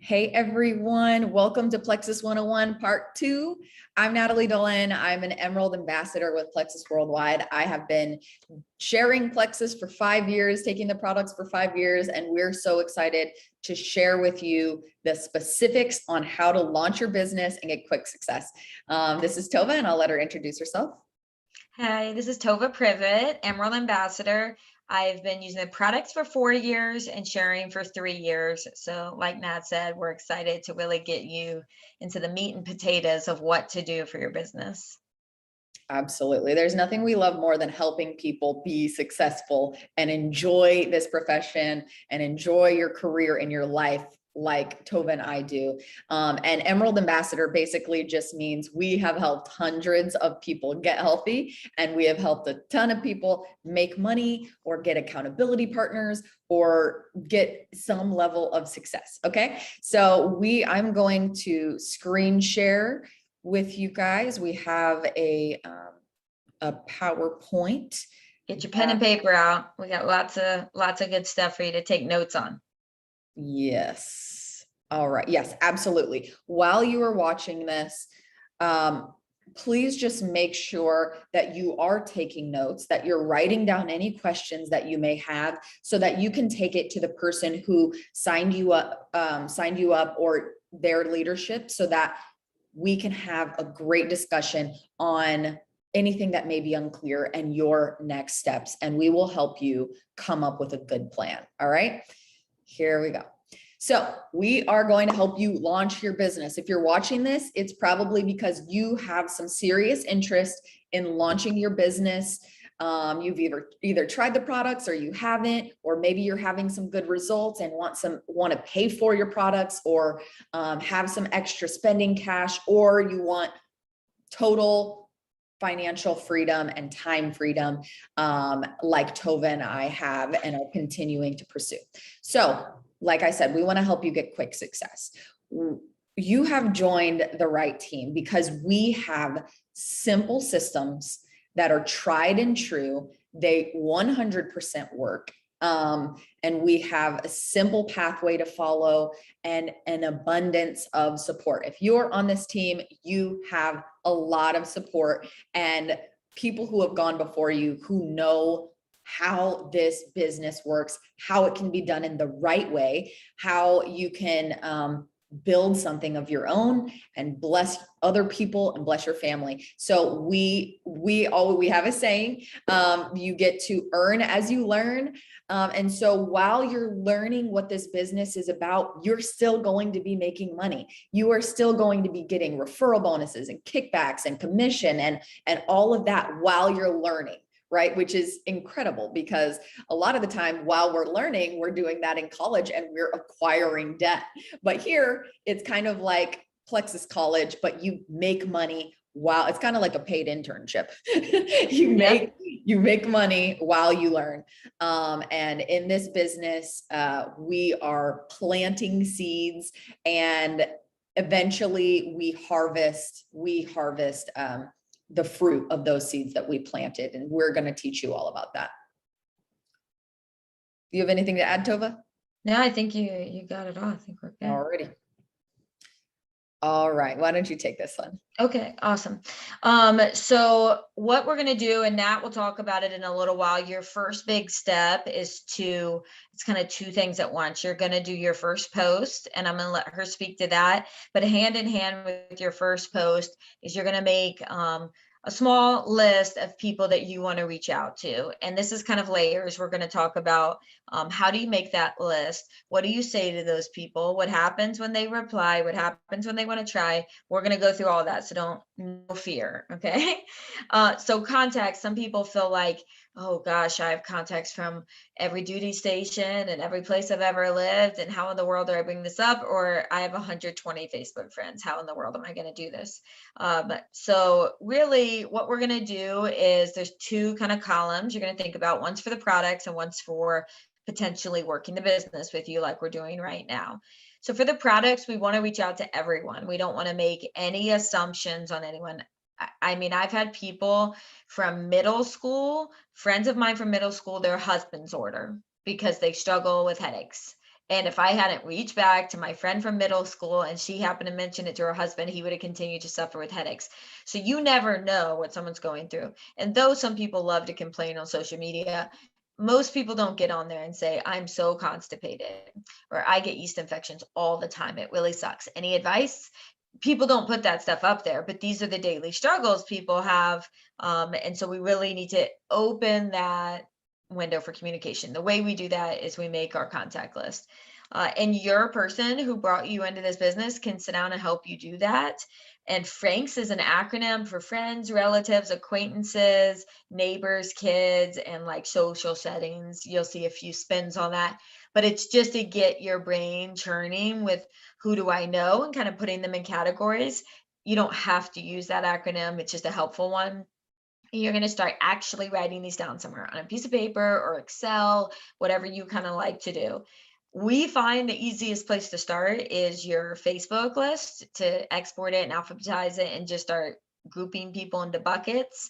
Hey everyone, welcome to Plexus 101 Part 2. I'm Natalie Dolan. I'm an Emerald Ambassador with Plexus Worldwide. I have been sharing Plexus for 5 years, taking the products for 5 years, and we're so excited to share with you the specifics on how to launch your business and get quick success. This is Tova, and I'll let her introduce herself. Hi, this is Tova Privet, Emerald Ambassador. I've been using the products for 4 years and sharing for 3 years. So like Nat said, we're excited to really get you into the meat and potatoes of what to do for your business. Absolutely. There's nothing we love more than helping people be successful and enjoy this profession and enjoy your career and your life like Tova and I do. And Emerald Ambassador basically just means we have helped hundreds of people get healthy, and we have helped a ton of people make money or get accountability partners or get some level of success. Okay. So I'm going to screen share with you guys. We have a PowerPoint. Get your pen and paper out. We got lots of good stuff for you to take notes on. Yes. All right. Yes, absolutely. While you are watching this, please just make sure that you are taking notes, that you're writing down any questions that you may have so that you can take it to the person who signed you up or their leadership, so that we can have a great discussion on anything that may be unclear and your next steps, and we will help you come up with a good plan. All right, here we go. So we are going to help you launch your business. If you're watching this, it's probably because you have some serious interest in launching your business. You've either tried the products or you haven't, or maybe you're having some good results and want to pay for your products, or have some extra spending cash, or you want total financial freedom and time freedom, like Tova and I have and are continuing to pursue. So like I said, we want to help you get quick success. You have joined the right team because we have simple systems that are tried and true. They 100% work. And we have a simple pathway to follow and an abundance of support. If you're on this team, you have a lot of support and people who have gone before you who know how this business works, how it can be done in the right way, how you can build something of your own and bless other people and bless your family. So we have a saying, you get to earn as you learn. And so while you're learning what this business is about, you're still going to be making money. You are still going to be getting referral bonuses and kickbacks and commission and all of that while you're learning. Right? Which is incredible, because a lot of the time while we're learning, we're doing that in college and we're acquiring debt. But here it's kind of like Plexus College, but you make money while it's kind of like a paid internship. You make money while you learn. And in this business, we are planting seeds, and eventually we harvest the fruit of those seeds that we planted. And we're going to teach you all about that. Do you have anything to add, Tova? No, I think you got it all. I think we're good. Alrighty. All right. Why don't you take this one? Okay, awesome. So what we're going to do, and Nat will talk about it in a little while, your first big step is it's kind of two things at once. You're going to do your first post, and I'm going to let her speak to that. But hand in hand with your first post is you're going to make a small list of people that you want to reach out to. And this is kind of layers. We're going to talk about how do you make that list? What do you say to those people? What happens when they reply? What happens when they want to try? We're going to go through all that. So no fear. Okay. So contacts, some people feel like, oh gosh, I have contacts from every duty station and every place I've ever lived. And how in the world do I bring this up? Or I have 120 Facebook friends. How in the world am I going to do this? So really what we're going to do is there's two kind of columns you're going to think about. One's for the products and one's for potentially working the business with you like we're doing right now. So for the products, we want to reach out to everyone. We don't want to make any assumptions on anyone. I mean, I've had people from middle school, friends of mine from middle school, their husbands order because they struggle with headaches. And if I hadn't reached back to my friend from middle school and she happened to mention it to her husband, he would have continued to suffer with headaches. So you never know what someone's going through. And though some people love to complain on social media, most people don't get on there and say, I'm so constipated, or I get yeast infections all the time. It really sucks. Any advice? People don't put that stuff up there, but these are the daily struggles people have. And so we really need to open that window for communication. The way we do that is we make our contact list. And your person who brought you into this business can sit down and help you do that. And Franks is an acronym for friends, relatives, acquaintances, neighbors, kids, and like social settings. You'll see a few spins on that, but it's just to get your brain churning with who do I know and kind of putting them in categories. You don't have to use that acronym. It's just a helpful one. You're going to start actually writing these down somewhere on a piece of paper or Excel, whatever you kind of like to do. We find the easiest place to start is your Facebook list, to export it and alphabetize it and just start grouping people into buckets.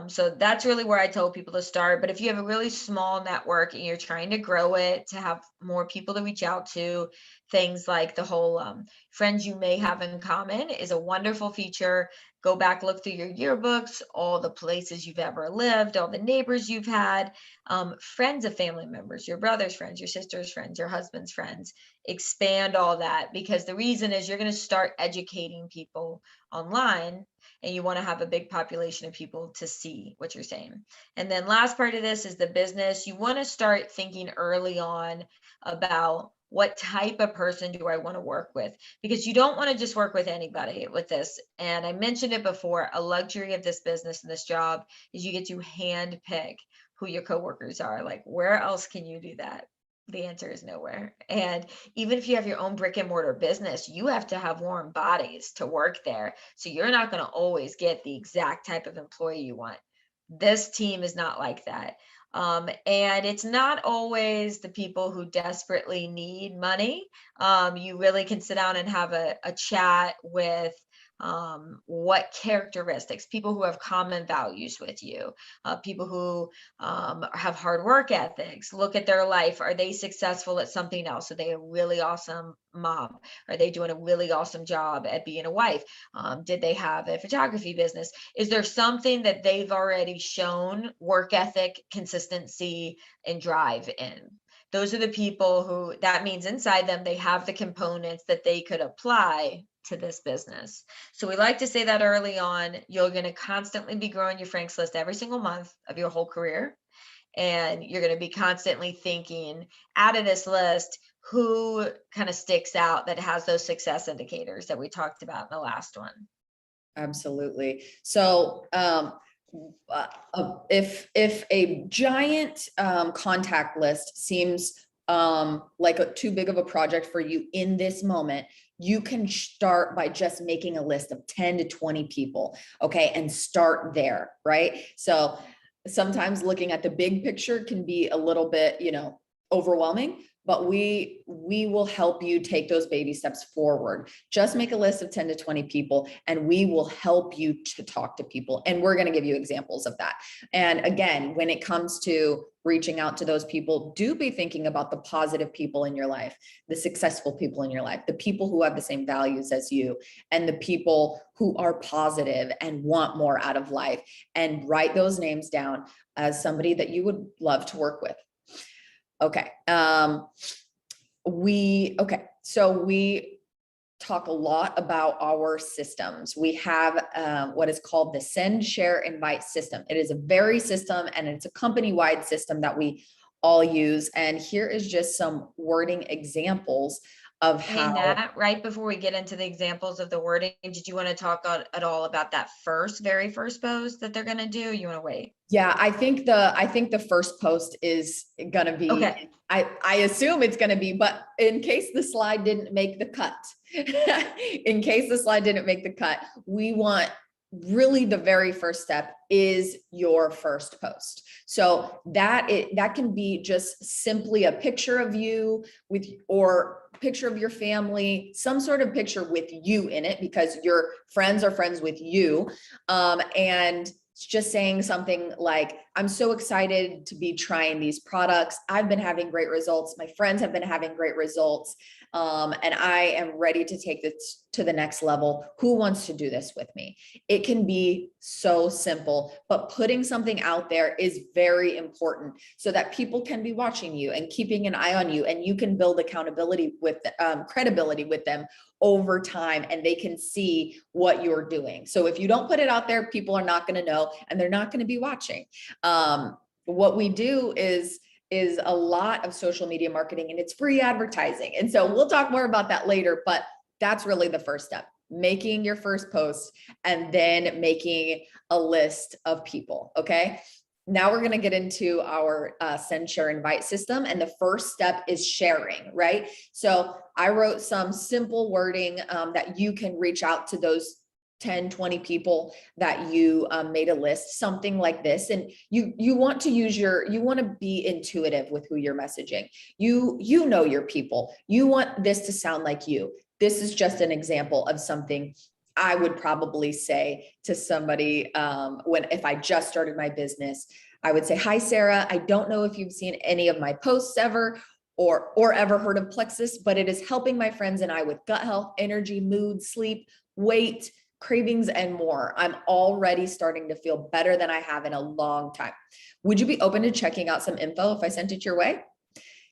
So that's really where I tell people to start. But if you have a really small network and you're trying to grow it to have more people to reach out to, things like the whole friends you may have in common is a wonderful feature. Go back, look through your yearbooks, all the places you've ever lived, all the neighbors you've had, friends of family members, your brother's friends, your sister's friends, your husband's friends. Expand all that, because the reason is you're going to start educating people online, and you want to have a big population of people to see what you're saying. And then last part of this is the business. You want to start thinking early on about what type of person do I want to work with, because you don't want to just work with anybody with this. And I mentioned it before, a luxury of this business and this job is you get to hand pick who your coworkers are. Like, where else can you do that? The answer is nowhere. And even if you have your own brick and mortar business, you have to have warm bodies to work there. So you're not going to always get the exact type of employee you want. This team is not like that. And it's not always the people who desperately need money. You really can sit down and have a chat with what characteristics, people who have common values with you, people who have hard work ethics. Look at their life. Are they successful at something else? Are they a really awesome mom? Are they doing a really awesome job at being a wife? Did they have a photography business? Is there something that they've already shown work ethic, consistency, and drive in? Those are the people who, that means inside them, they have the components that they could apply to this business. So we like to say that early on. You're going to constantly be growing your Franks list every single month of your whole career. And you're going to be constantly thinking, out of this list, who kind of sticks out that has those success indicators that we talked about in the last one. Absolutely. So, if a giant contact list seems like too big of a project for you in this moment, you can start by just making a list of 10 to 20 people, okay, and start there, right? So sometimes looking at the big picture can be a little bit, overwhelming, but we will help you take those baby steps forward. Just make a list of 10 to 20 people, and we will help you to talk to people. And we're going to give you examples of that. And again, when it comes to reaching out to those people, do be thinking about the positive people in your life, the successful people in your life, the people who have the same values as you, and the people who are positive and want more out of life, and write those names down as somebody that you would love to work with. Okay. So we talk a lot about our systems. We have what is called the send, share, invite system. It is a very system, and it's a company-wide system that we all use. And here is just some wording examples of how. Nat, right before we get into the examples of the wording, did you want to talk at all about that very first post that they're going to do? You want to wait? Yeah, I think the first post is going to be, okay. I assume it's going to be, but in case the slide didn't make the cut, we want really the very first step is your first post. So that can be just simply a picture of you or picture of your family, some sort of picture with you in it, because your friends are friends with you. And It's just saying something like, I'm so excited to be trying these products. I've been having great results. My friends have been having great results. And I am ready to take this to the next level. Who wants to do this with me? It can be so simple, but putting something out there is very important so that people can be watching you and keeping an eye on you, and you can build accountability with credibility with them over time, and they can see what you're doing. So if you don't put it out there, people are not going to know, and they're not going to be watching. What we do is a lot of social media marketing, and it's free advertising. And so we'll talk more about that later, but that's really the first step, making your first post and then making a list of people. Okay. Now we're going to get into our send, share, invite system. And the first step is sharing, right? So I wrote some simple wording that you can reach out to those 10, 20 people that you made a list, something like this. And you want to use you want to be intuitive with who you're messaging. You know your people. You want this to sound like you. This is just an example of something I would probably say to somebody if I just started my business. I would say, hi, Sarah. I don't know if you've seen any of my posts ever or ever heard of Plexus, but it is helping my friends and I with gut health, energy, mood, sleep, weight, cravings, and more. I'm already starting to feel better than I have in a long time. Would you be open to checking out some info if I sent it your way?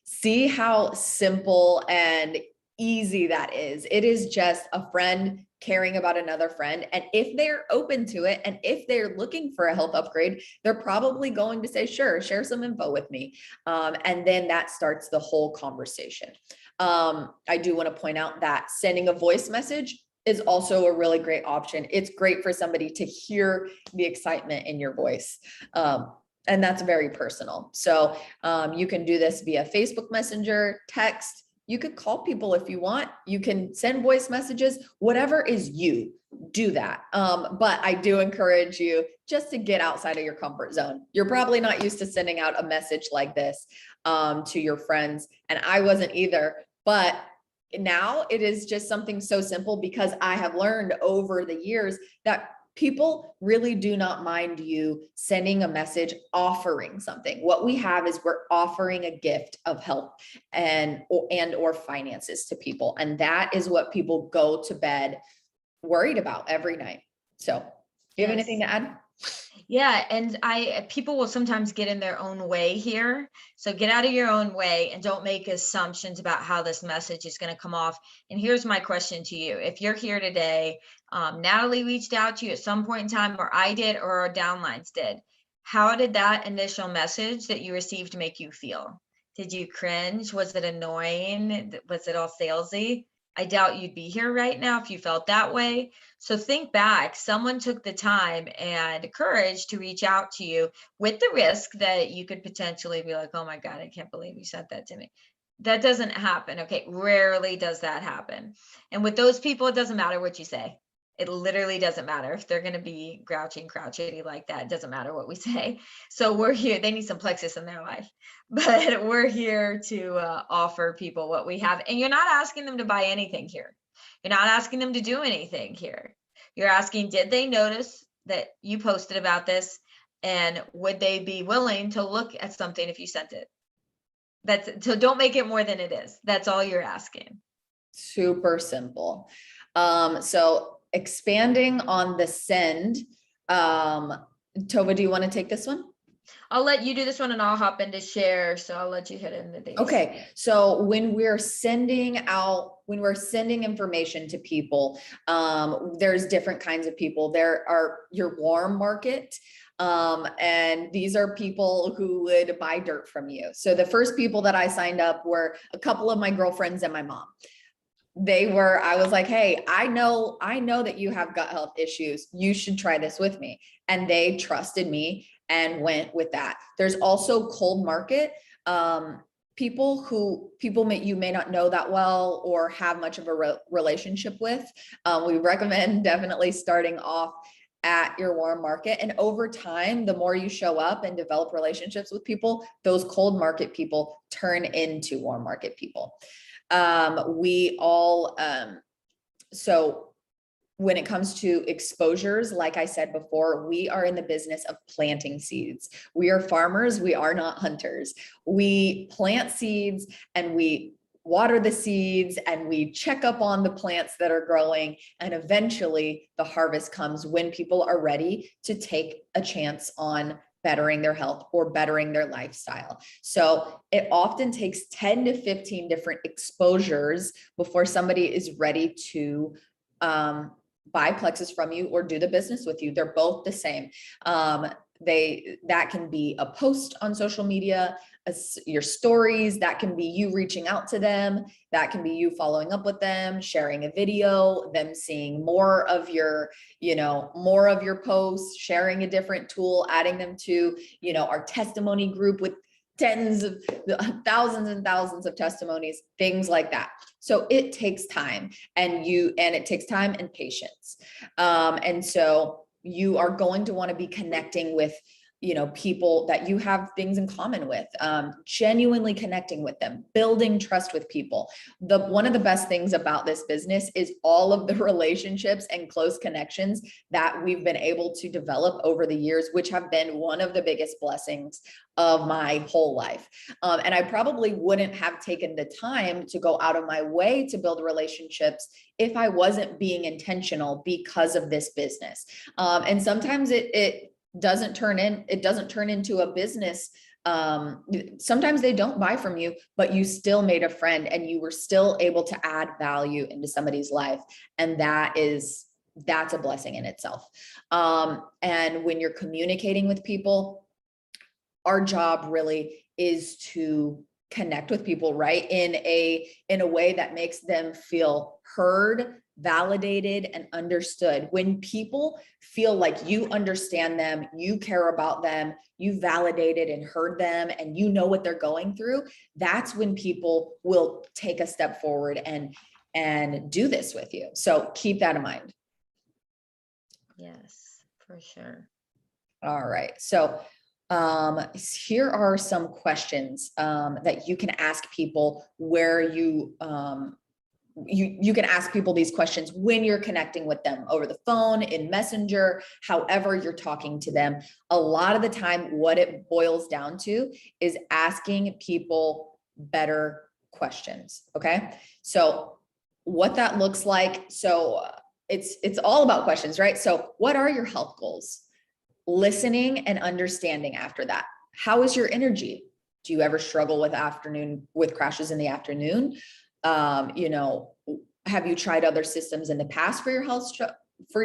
See how simple and easy that is. It is just a friend caring about another friend. And if they're open to it, and if they're looking for a health upgrade, they're probably going to say, sure, share some info with me. And then that starts the whole conversation. I do want to point out that sending a voice message is also a really great option. It's great for somebody to hear the excitement in your voice. And that's very personal. So you can do this via Facebook Messenger, text. You could call people if you want. You can send voice messages, whatever is you, do that. But I do encourage you just to get outside of your comfort zone. You're probably not used to sending out a message like this to your friends. And I wasn't either, but now it is just something so simple because I have learned over the years that people really do not mind you sending a message, offering something. What we have is we're offering a gift of help or finances to people. And that is what people go to bed worried about every night. So do you have anything to add? Yeah, and people will sometimes get in their own way here. So get out of your own way and don't make assumptions about how this message is going to come off. And here's my question to you. If you're here today, Natalie reached out to you at some point in time, or I did, or our downlines did. How did that initial message that you received make you feel? Did you cringe? Was it annoying? Was it all salesy? I doubt you'd be here right now if you felt that way. So think back, someone took the time and courage to reach out to you with the risk that you could potentially be like, oh my God, I can't believe you sent that to me. That doesn't happen. Okay. Rarely does that happen. And with those people, it doesn't matter what you say. It literally doesn't matter if they're going to be grouchy and crotchety like that. It doesn't matter what we say. So we're here. They need some Plexus in their life, but we're here to offer people what we have. And you're not asking them to buy anything here. You're not asking them to do anything here. You're asking, did they notice that you posted about this? And would they be willing to look at something if you sent it? So don't make it more than it is. That's all you're asking. Super simple. So expanding on the send, Tova, do you want to take this one? I'll let you do this one and I'll hop into share. So I'll let you hit it in the days. Okay. So when we're sending information to people, there's different kinds of people. There are your warm market. And these are people who would buy dirt from you. So the first people that I signed up were a couple of my girlfriends and my mom. I was like, hey, I know that you have gut health issues. You should try this with me. And they trusted me and went with that. There's also cold market, people you may not know that well or have much of a relationship with. We recommend definitely starting off at your warm market. And over time, the more you show up and develop relationships with people, those cold market people turn into warm market people. So when it comes to exposures, like I said before, we are in the business of planting seeds. We are farmers, we are not hunters. We plant seeds and we water the seeds and we check up on the plants that are growing. And eventually the harvest comes when people are ready to take a chance on bettering their health or bettering their lifestyle. So it often takes 10 to 15 different exposures before somebody is ready to buy Plexus from you or do the business with you. They're both the same. That can be a post on social media, your stories, that can be you reaching out to them, that can be you following up with them, sharing a video, them seeing more of your, more of your posts, sharing a different tool, adding them to, our testimony group with tens of thousands and thousands of testimonies, things like that. So it takes time and it takes time and patience. And so you are going to want to be connecting with, people that you have things in common with, genuinely connecting with them, building trust with people. One of the best things about this business is all of the relationships and close connections that we've been able to develop over the years, which have been one of the biggest blessings of my whole life. And I probably wouldn't have taken the time to go out of my way to build relationships if I wasn't being intentional because of this business. And sometimes it doesn't turn into a business. Sometimes they don't buy from you, but you still made a friend and you were still able to add value into somebody's life. And that's a blessing in itself. And when you're communicating with people, our job really is to connect with people, right? In a way that makes them feel heard, validated, and understood. When people feel like you understand them, you care about them, you validated and heard them, and you know what they're going through, that's when people will take a step forward and do this with you. So keep that in mind. Yes, for sure. All right. So here are some questions that you can ask people where you can ask people these questions when you're connecting with them over the phone, in Messenger, however you're talking to them. A lot of the time, what it boils down to is asking people better questions. Okay. So what that looks like. So it's all about questions, right? So what are your health goals? Listening and understanding after that. How is your energy? Do you ever struggle with crashes in the afternoon? Have you tried other systems in the past for your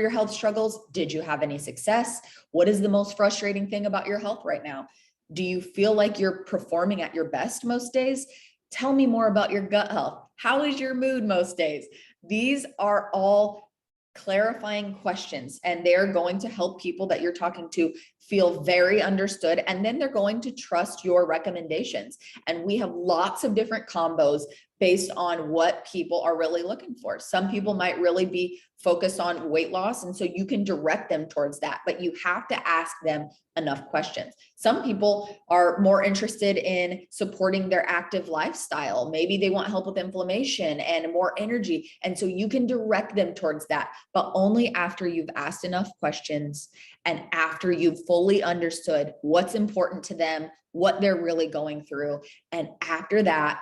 health struggles? Did you have any success? What is the most frustrating thing about your health right now? Do you feel like you're performing at your best most days? Tell me more about your gut health. How is your mood most days? These are all clarifying questions, and they're going to help people that you're talking to feel very understood, and then they're going to trust your recommendations. And we have lots of different combos based on what people are really looking for. Some people might really be focused on weight loss, and so you can direct them towards that, but you have to ask them enough questions. Some people are more interested in supporting their active lifestyle. Maybe they want help with inflammation and more energy, and so you can direct them towards that, but only after you've asked enough questions and after you've fully understood what's important to them, what they're really going through. And after that,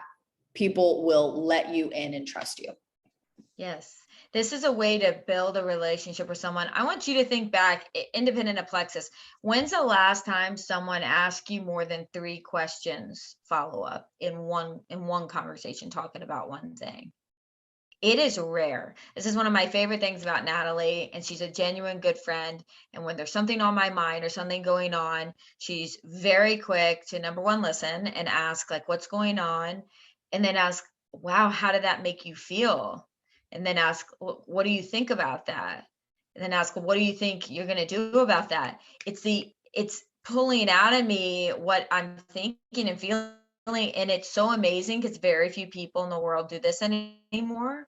people will let you in and trust you. Yes. This is a way to build a relationship with someone. I want you to think back, independent of Plexus. When's the last time someone asked you more than 3 questions follow up in one conversation talking about one thing? It is rare. This is one of my favorite things about Natalie, and she's a genuine good friend. And when there's something on my mind or something going on, she's very quick to, number one, listen and ask, like, what's going on? And then ask, wow, how did that make you feel? And then ask, what do you think about that? And then ask, what do you think you're going to do about that? It's pulling out of me what I'm thinking and feeling. And it's so amazing because very few people in the world do this anymore.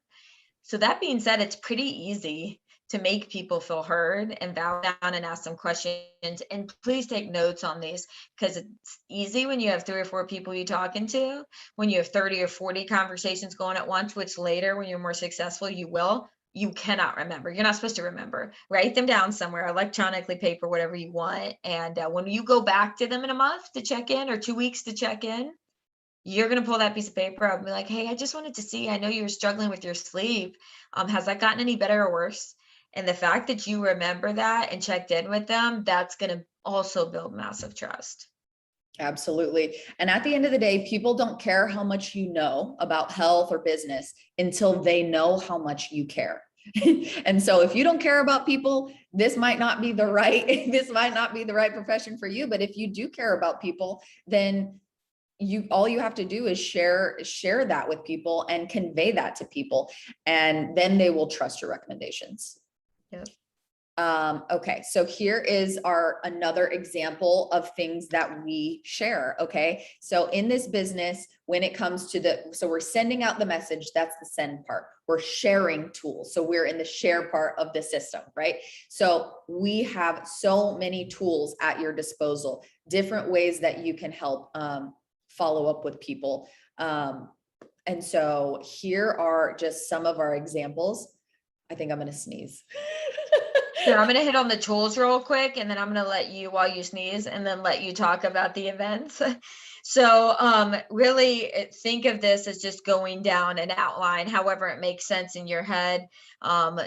So that being said, it's pretty easy to make people feel heard and valid down and ask some questions. And please take notes on these, because it's easy when you have 3 or 4 people you're talking to. When you have 30 or 40 conversations going at once, which later when you're more successful, you will. you cannot remember. You're not supposed to remember. Write them down somewhere, electronically, paper, whatever you want. And when you go back to them in a month to check in, or 2 weeks to check in, you're going to pull that piece of paper up and be like, hey, I just wanted to see, I know you're struggling with your sleep. Has that gotten any better or worse? And the fact that you remember that and checked in with them, that's going to also build massive trust. Absolutely. And at the end of the day, people don't care how much you know about health or business until they know how much you care. And so if you don't care about people, this might not be the right, this might not be the right profession for you. But if you do care about people, then all you have to do is share that with people and convey that to people. And then they will trust your recommendations. Yep. Okay, so here is another example of things that we share. Okay, so in this business, when it comes to so we're sending out the message, that's the send part. We're sharing tools. So we're in the share part of the system, right? So we have so many tools at your disposal, different ways that you can help follow up with people. And so here are just some of our examples. I think I'm going to sneeze. Sure, I'm going to hit on the tools real quick, and then I'm going to let you, while you sneeze, and then let you talk about the events. So really think of this as just going down an outline, however it makes sense in your head.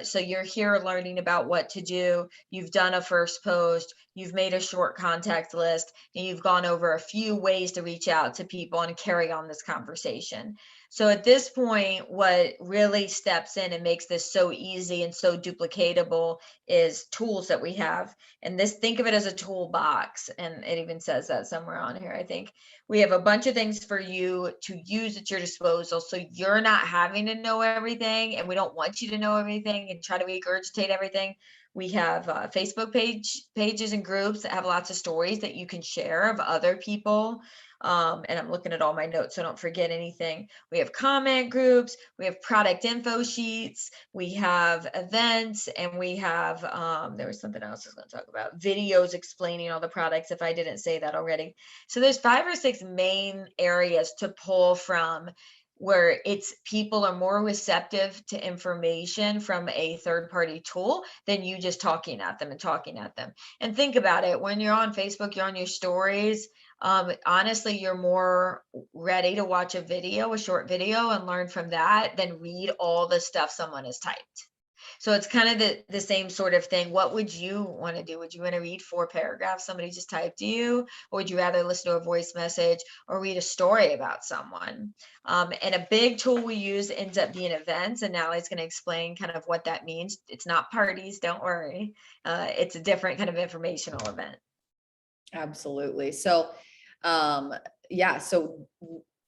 So you're here learning about what to do. You've done a first post, you've made a short contact list, and you've gone over a few ways to reach out to people and carry on this conversation. So at this point, what really steps in and makes this so easy and so duplicatable is tools that we have. And think of it as a toolbox. And it even says that somewhere on here, I think. We have a bunch of things for you to use at your disposal. So you're not having to know everything, and we don't want you to know everything and try to regurgitate everything. We have Facebook pages and groups that have lots of stories that you can share of other people. And I'm looking at all my notes so I don't forget anything. We have comment groups, we have product info sheets, we have events, and we have, there was something else I was going to talk about, videos explaining all the products if I didn't say that already. So there's 5 or 6 main areas to pull from, where people are more receptive to information from a third-party tool than you just talking at them. And think about it, when you're on Facebook, you're on your stories. Honestly, you're more ready to watch a short video and learn from that than read all the stuff someone has typed. So it's kind of the same sort of thing. What would you want to do? Would you want to read 4 paragraphs somebody just typed to you? Or would you rather listen to a voice message or read a story about someone? And a big tool we use ends up being events. And Natalie's going to explain kind of what that means. It's not parties, don't worry. It's a different kind of informational event. Absolutely. So, yeah, so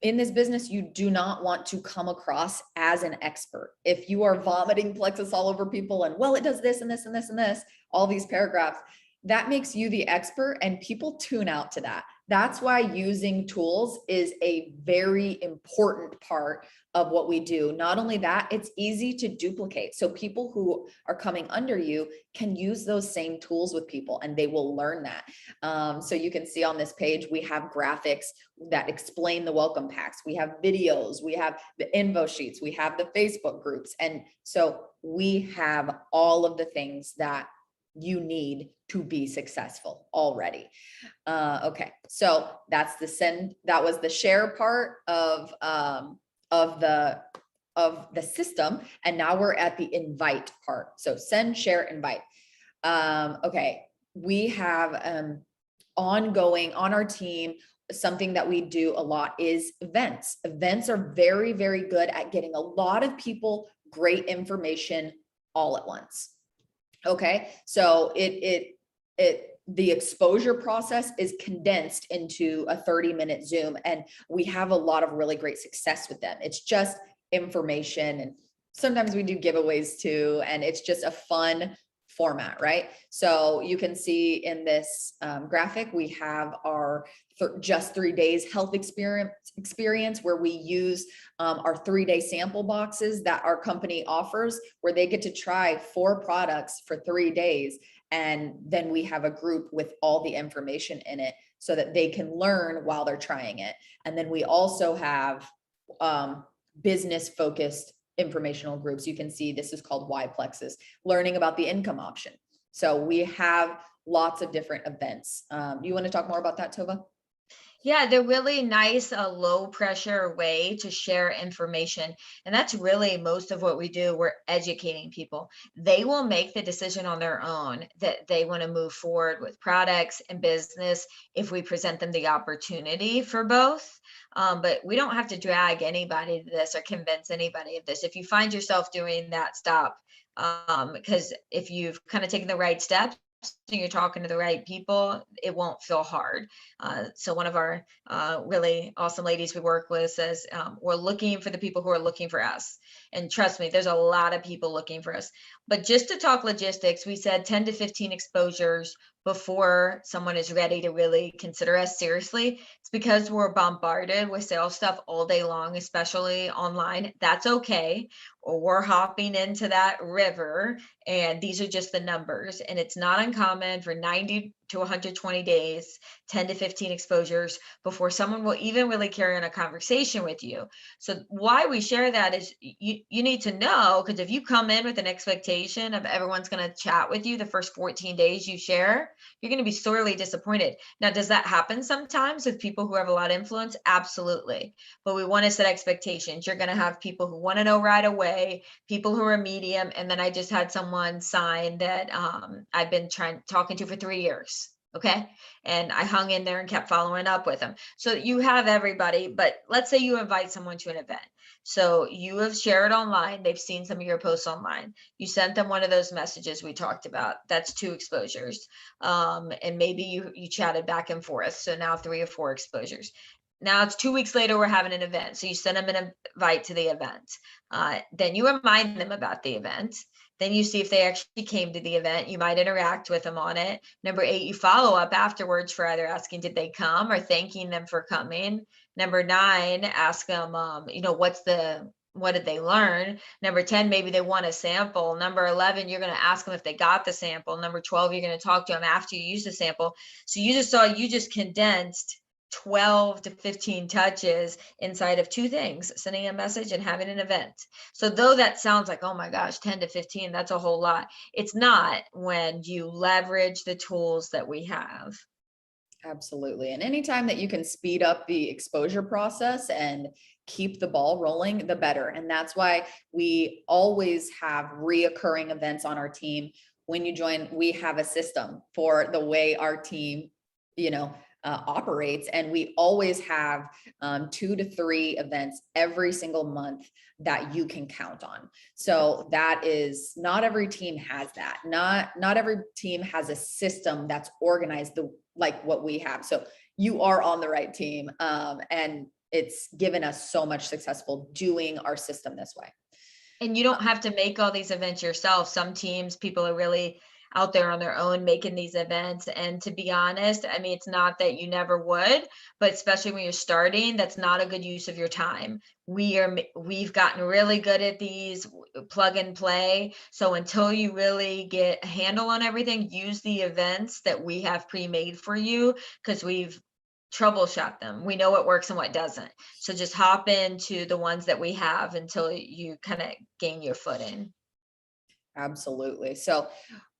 in this business, you do not want to come across as an expert. If you are vomiting Plexus all over people and, well, it does this and this and this and this, all these paragraphs, that makes you the expert, and people tune out to that. That's why using tools is a very important part of what we do. Not only that, it's easy to duplicate. So people who are coming under you can use those same tools with people, and they will learn that. So you can see on this page, we have graphics that explain the welcome packs. We have videos, we have the info sheets, we have the Facebook groups. And so we have all of the things that you need to be successful already. Okay, so that's the send. That was the share part of the system, and now we're at the invite part. So send, share, invite. Okay, we have ongoing on our team. Something that we do a lot is events. Events are very, very good at getting a lot of people great information all at once. Okay, so the exposure process is condensed into a 30-minute Zoom, and we have a lot of really great success with them. It's just information, and sometimes we do giveaways too, and it's just a fun format, right? So you can see in this graphic, we have our just 3 days health experience where we use our 3-day sample boxes that our company offers, where they get to try 4 products for 3 days. And then we have a group with all the information in it so that they can learn while they're trying it. And then we also have business focused informational groups. You can see this is called Why Plexus, learning about the income option. So we have lots of different events. You want to talk more about that, Tova? Yeah, they're really nice, a low pressure way to share information. And that's really most of what we do. We're educating people. They will make the decision on their own that they want to move forward with products and business if we present them the opportunity for both. But we don't have to drag anybody to this or convince anybody of this. If you find yourself doing that, stop. Because if you've kind of taken the right steps, and you're talking to the right people, it won't feel hard. So one of our really awesome ladies we work with says, we're looking for the people who are looking for us. And trust me, there's a lot of people looking for us. But just to talk logistics, we said 10 to 15 exposures before someone is ready to really consider us seriously. It's because we're bombarded with sales stuff all day long, especially online. That's okay. Or we're hopping into that river, and these are just the numbers. And it's not uncommon for 90 to 120 days, 10 to 15 exposures before someone will even really carry on a conversation with you. So why we share that is you need to know, because if you come in with an expectation of everyone's going to chat with you the first 14 days you share, you're going to be sorely disappointed. Now, does that happen sometimes with people who have a lot of influence? Absolutely. But we want to set expectations. You're going to have people who want to know right away, people who are medium. And then I just had someone sign that I've been talking to for 3 years. Okay. And I hung in there and kept following up with them. So you have everybody, but let's say you invite someone to an event. So you have shared online, they've seen some of your posts online. You sent them one of those messages we talked about. That's 2 exposures. And maybe you chatted back and forth. So now 3 or 4 exposures. Now it's 2 weeks later, we're having an event. So you send them an invite to the event. Then you remind them about the event. Then you see if they actually came to the event. You might interact with them on it. Number 8, you follow up afterwards for either asking, did they come, or thanking them for coming. Number 9, ask them, what did they learn? Number 10, maybe they want a sample. Number 11, you're going to ask them if they got the sample. Number 12, you're going to talk to them after you use the sample. So you just condensed 12 to 15 touches inside of 2 things, sending a message and having an event. So though that sounds like, oh my gosh, 10 to 15, that's a whole lot. It's not when you leverage the tools that we have. Absolutely. And anytime that you can speed up the exposure process and keep the ball rolling, the better. And that's why we always have reoccurring events on our team. When you join, we have a system for the way our team, operates. And we always have 2 to 3 events every single month that you can count on. So that is, not every team has that. Not every team has a system that's organized like what we have. So you are on the right team. And it's given us so much successful doing our system this way. And you don't have to make all these events yourself. Some teams, people are really out there on their own making these events. And to be honest, I mean, it's not that you never would, but especially when you're starting, that's not a good use of your time. We've gotten really good at these plug and play. So until you really get a handle on everything, use the events that we have pre-made for you, because we've troubleshot them. We know what works and what doesn't. So just hop into the ones that we have until you kind of gain your footing. Absolutely. So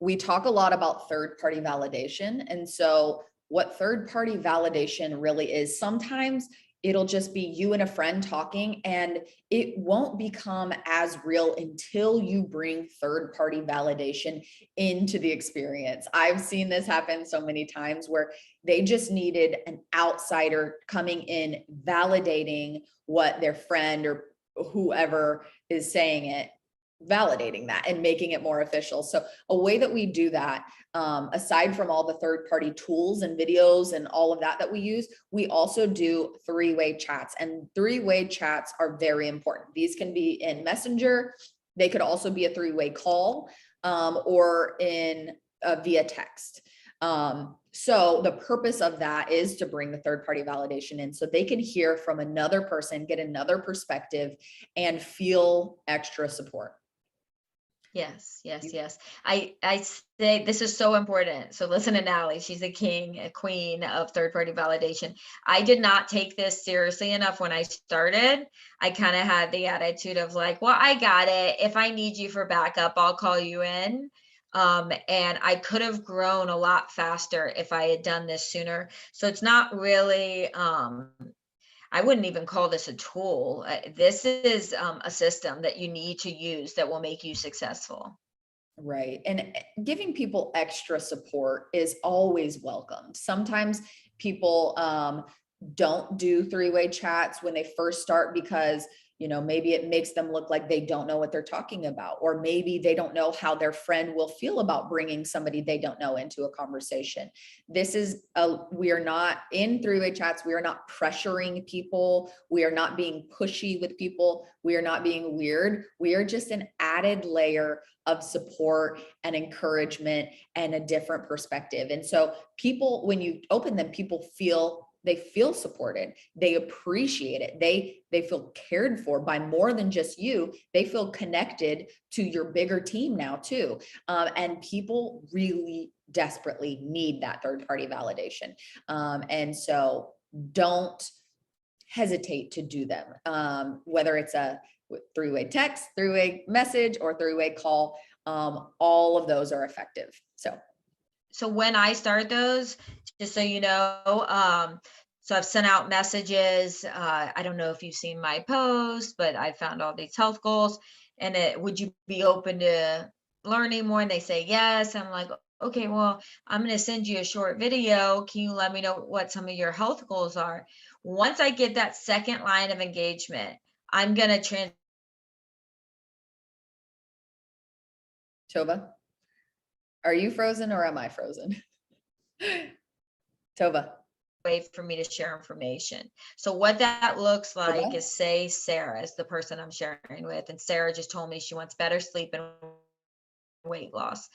we talk a lot about third-party validation. And so what third-party validation really is, sometimes it'll just be you and a friend talking, and it won't become as real until you bring third-party validation into the experience. I've seen this happen so many times where they just needed an outsider coming in, validating what their friend or whoever is saying it, validating that and making it more official. So a way that we do that, aside from all the third-party tools and videos and all of that we use, we also do 3-way chats, and 3-way chats are very important. These can be in Messenger. They could also be a 3-way call, or in via text. So the purpose of that is to bring the third-party validation in so they can hear from another person, get another perspective, and feel extra support. Yes, yes, You- yes. I say this is so important. So listen to Natalie. She's a king, a queen of third-party validation. I did not take this seriously enough when I started. I kind of had the attitude of like, well, I got it. If I need you for backup, I'll call you in. And I could have grown a lot faster if I had done this sooner. So it's not really I wouldn't even call this a tool. This is a system that you need to use that will make you successful. Right. And giving people extra support is always welcomed. Sometimes people don't do three-way chats when they first start because, maybe it makes them look like they don't know what they're talking about, or maybe they don't know how their friend will feel about bringing somebody they don't know into a conversation. We are not in three-way chats. We are not pressuring people. We are not being pushy with people. We are not being weird. We are just an added layer of support and encouragement and a different perspective. And so people, when you open them, they feel supported. They appreciate it. They feel cared for by more than just you. They feel connected to your bigger team now too. And people really desperately need that third party validation. And so don't hesitate to do them. Whether it's a three-way text, three-way message, or three-way call, all of those are effective. So when I start those, just so you know, so I've sent out messages. I don't know if you've seen my post, but I found all these health goals, and would you be open to learning more? And they say yes. I'm like, okay, well, I'm going to send you a short video. Can you let me know what some of your health goals are? Once I get that second line of engagement, I'm going to Tova, are you frozen or am I frozen? Tova. way for me to share information. So what that looks like Tova? is, say Sarah is the person I'm sharing with, and Sarah just told me she wants better sleep and weight loss.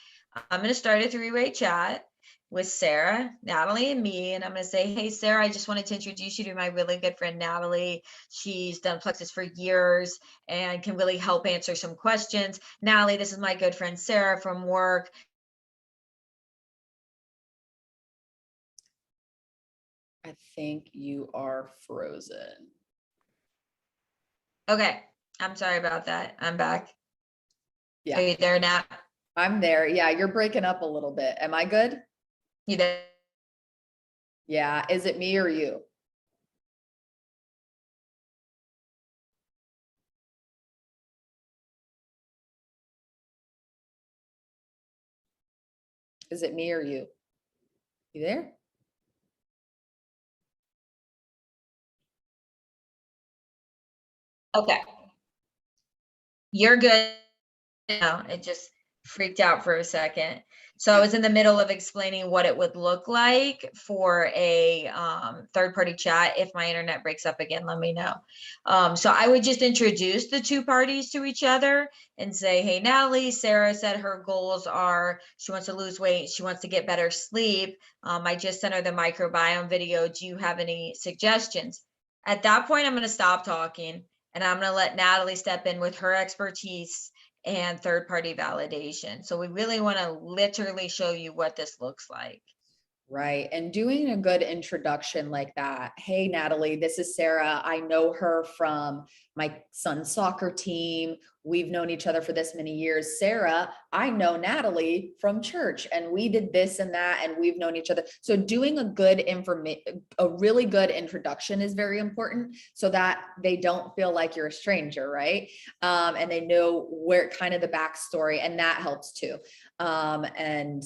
I'm going to start a three-way chat with Sarah, Natalie, and me. And I'm going to say, hey, Sarah, I just wanted to introduce you to my really good friend, Natalie. She's done Plexus for years and can really help answer some questions. Natalie, this is my good friend, Sarah, from work. I think you are frozen. Okay. I'm sorry about that. I'm back. Yeah. Are you there, Nat? I'm there. Yeah, you're breaking up a little bit. Am I good? You there? Yeah. Is it me or you? Is it me or you? You there? Okay. You're good. No, it just freaked out for a second. So I was in the middle of explaining what it would look like for a third-party chat. If my internet breaks up again, let me know. So I would just introduce the two parties to each other and say, hey, Natalie, Sarah said her goals are she wants to lose weight, she wants to get better sleep. I just sent her the microbiome video. Do you have any suggestions? At that point, I'm going to stop talking and I'm going to let Natalie step in with her expertise and third-party validation. So we really want to literally show you what this looks like. Right. And doing a good introduction like that. Hey, Natalie, this is Sarah. I know her from my son's soccer team. We've known each other for this many years. Sarah, I know Natalie from church and we did this and that and we've known each other. So doing a really good introduction is very important so that they don't feel like you're a stranger, right? And they know where kind of the backstory, and that helps too. And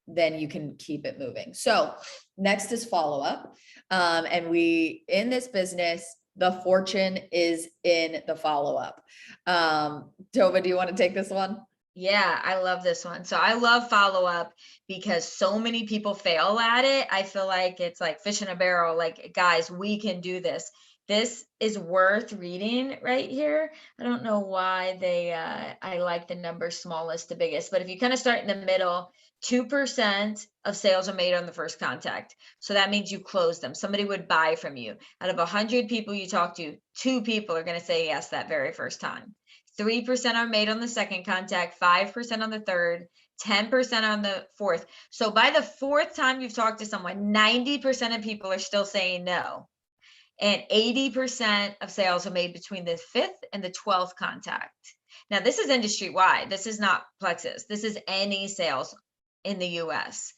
then you can keep it moving. So next is follow-up. And in this business, the fortune is in the follow-up. Tova, do you want to take this one? Yeah, I love this one. So I love follow-up because so many people fail at it. I feel like it's like fish in a barrel. Like, guys, we can do this. This is worth reading right here. I don't know why I like the number smallest to biggest, but if you kind of start in the middle, 2% of sales are made on the first contact. So that means you close them. Somebody would buy from you. Out of 100 people you talk to, 2 people are going to say yes that very first time. 3% are made on the second contact, 5% on the third, 10% on the fourth. So by the fourth time you've talked to someone, 90% of people are still saying no. And 80% of sales are made between the 5th and the 12th contact. Now, this is industry wide. This is not Plexus. This is any sales in the US.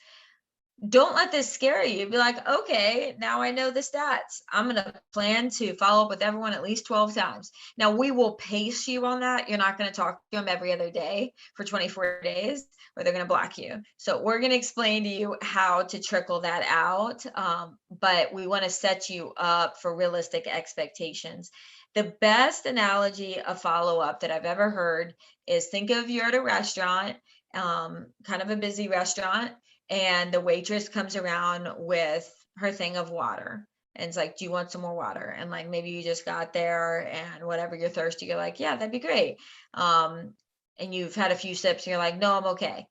Don't let this scare you. Be like, okay, now I know the stats. I'm going to plan to follow up with everyone at least 12 times. Now, we will pace you on that. You're not going to talk to them every other day for 24 days, or they're going to block you. So we're going to explain to you how to trickle that out. But we want to set you up for realistic expectations. The best analogy of follow-up that I've ever heard is, think of you're at a restaurant, kind of a busy restaurant, and the waitress comes around with her thing of water. And it's like, do you want some more water? And like, maybe you just got there and whatever, you're thirsty, you're like, yeah, that'd be great. And you've had a few sips and you're like, no, I'm okay.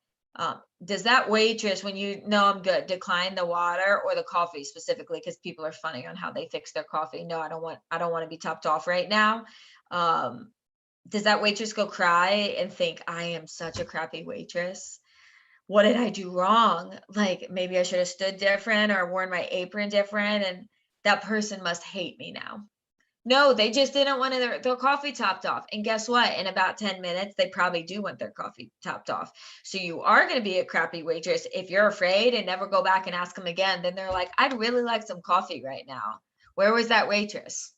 Does that waitress, when you know I'm good, decline the water or the coffee specifically? Because people are funny on how they fix their coffee. No, I don't want to be topped off right now. Does that waitress go cry and think, I am such a crappy waitress? What did I do wrong? Like, maybe I should have stood different or worn my apron different, and that person must hate me now. No, they just didn't want their coffee topped off. And guess what? In about 10 minutes, they probably do want their coffee topped off. So you are going to be a crappy waitress. If you're afraid and never go back and ask them again, then they're like, I'd really like some coffee right now. Where was that waitress?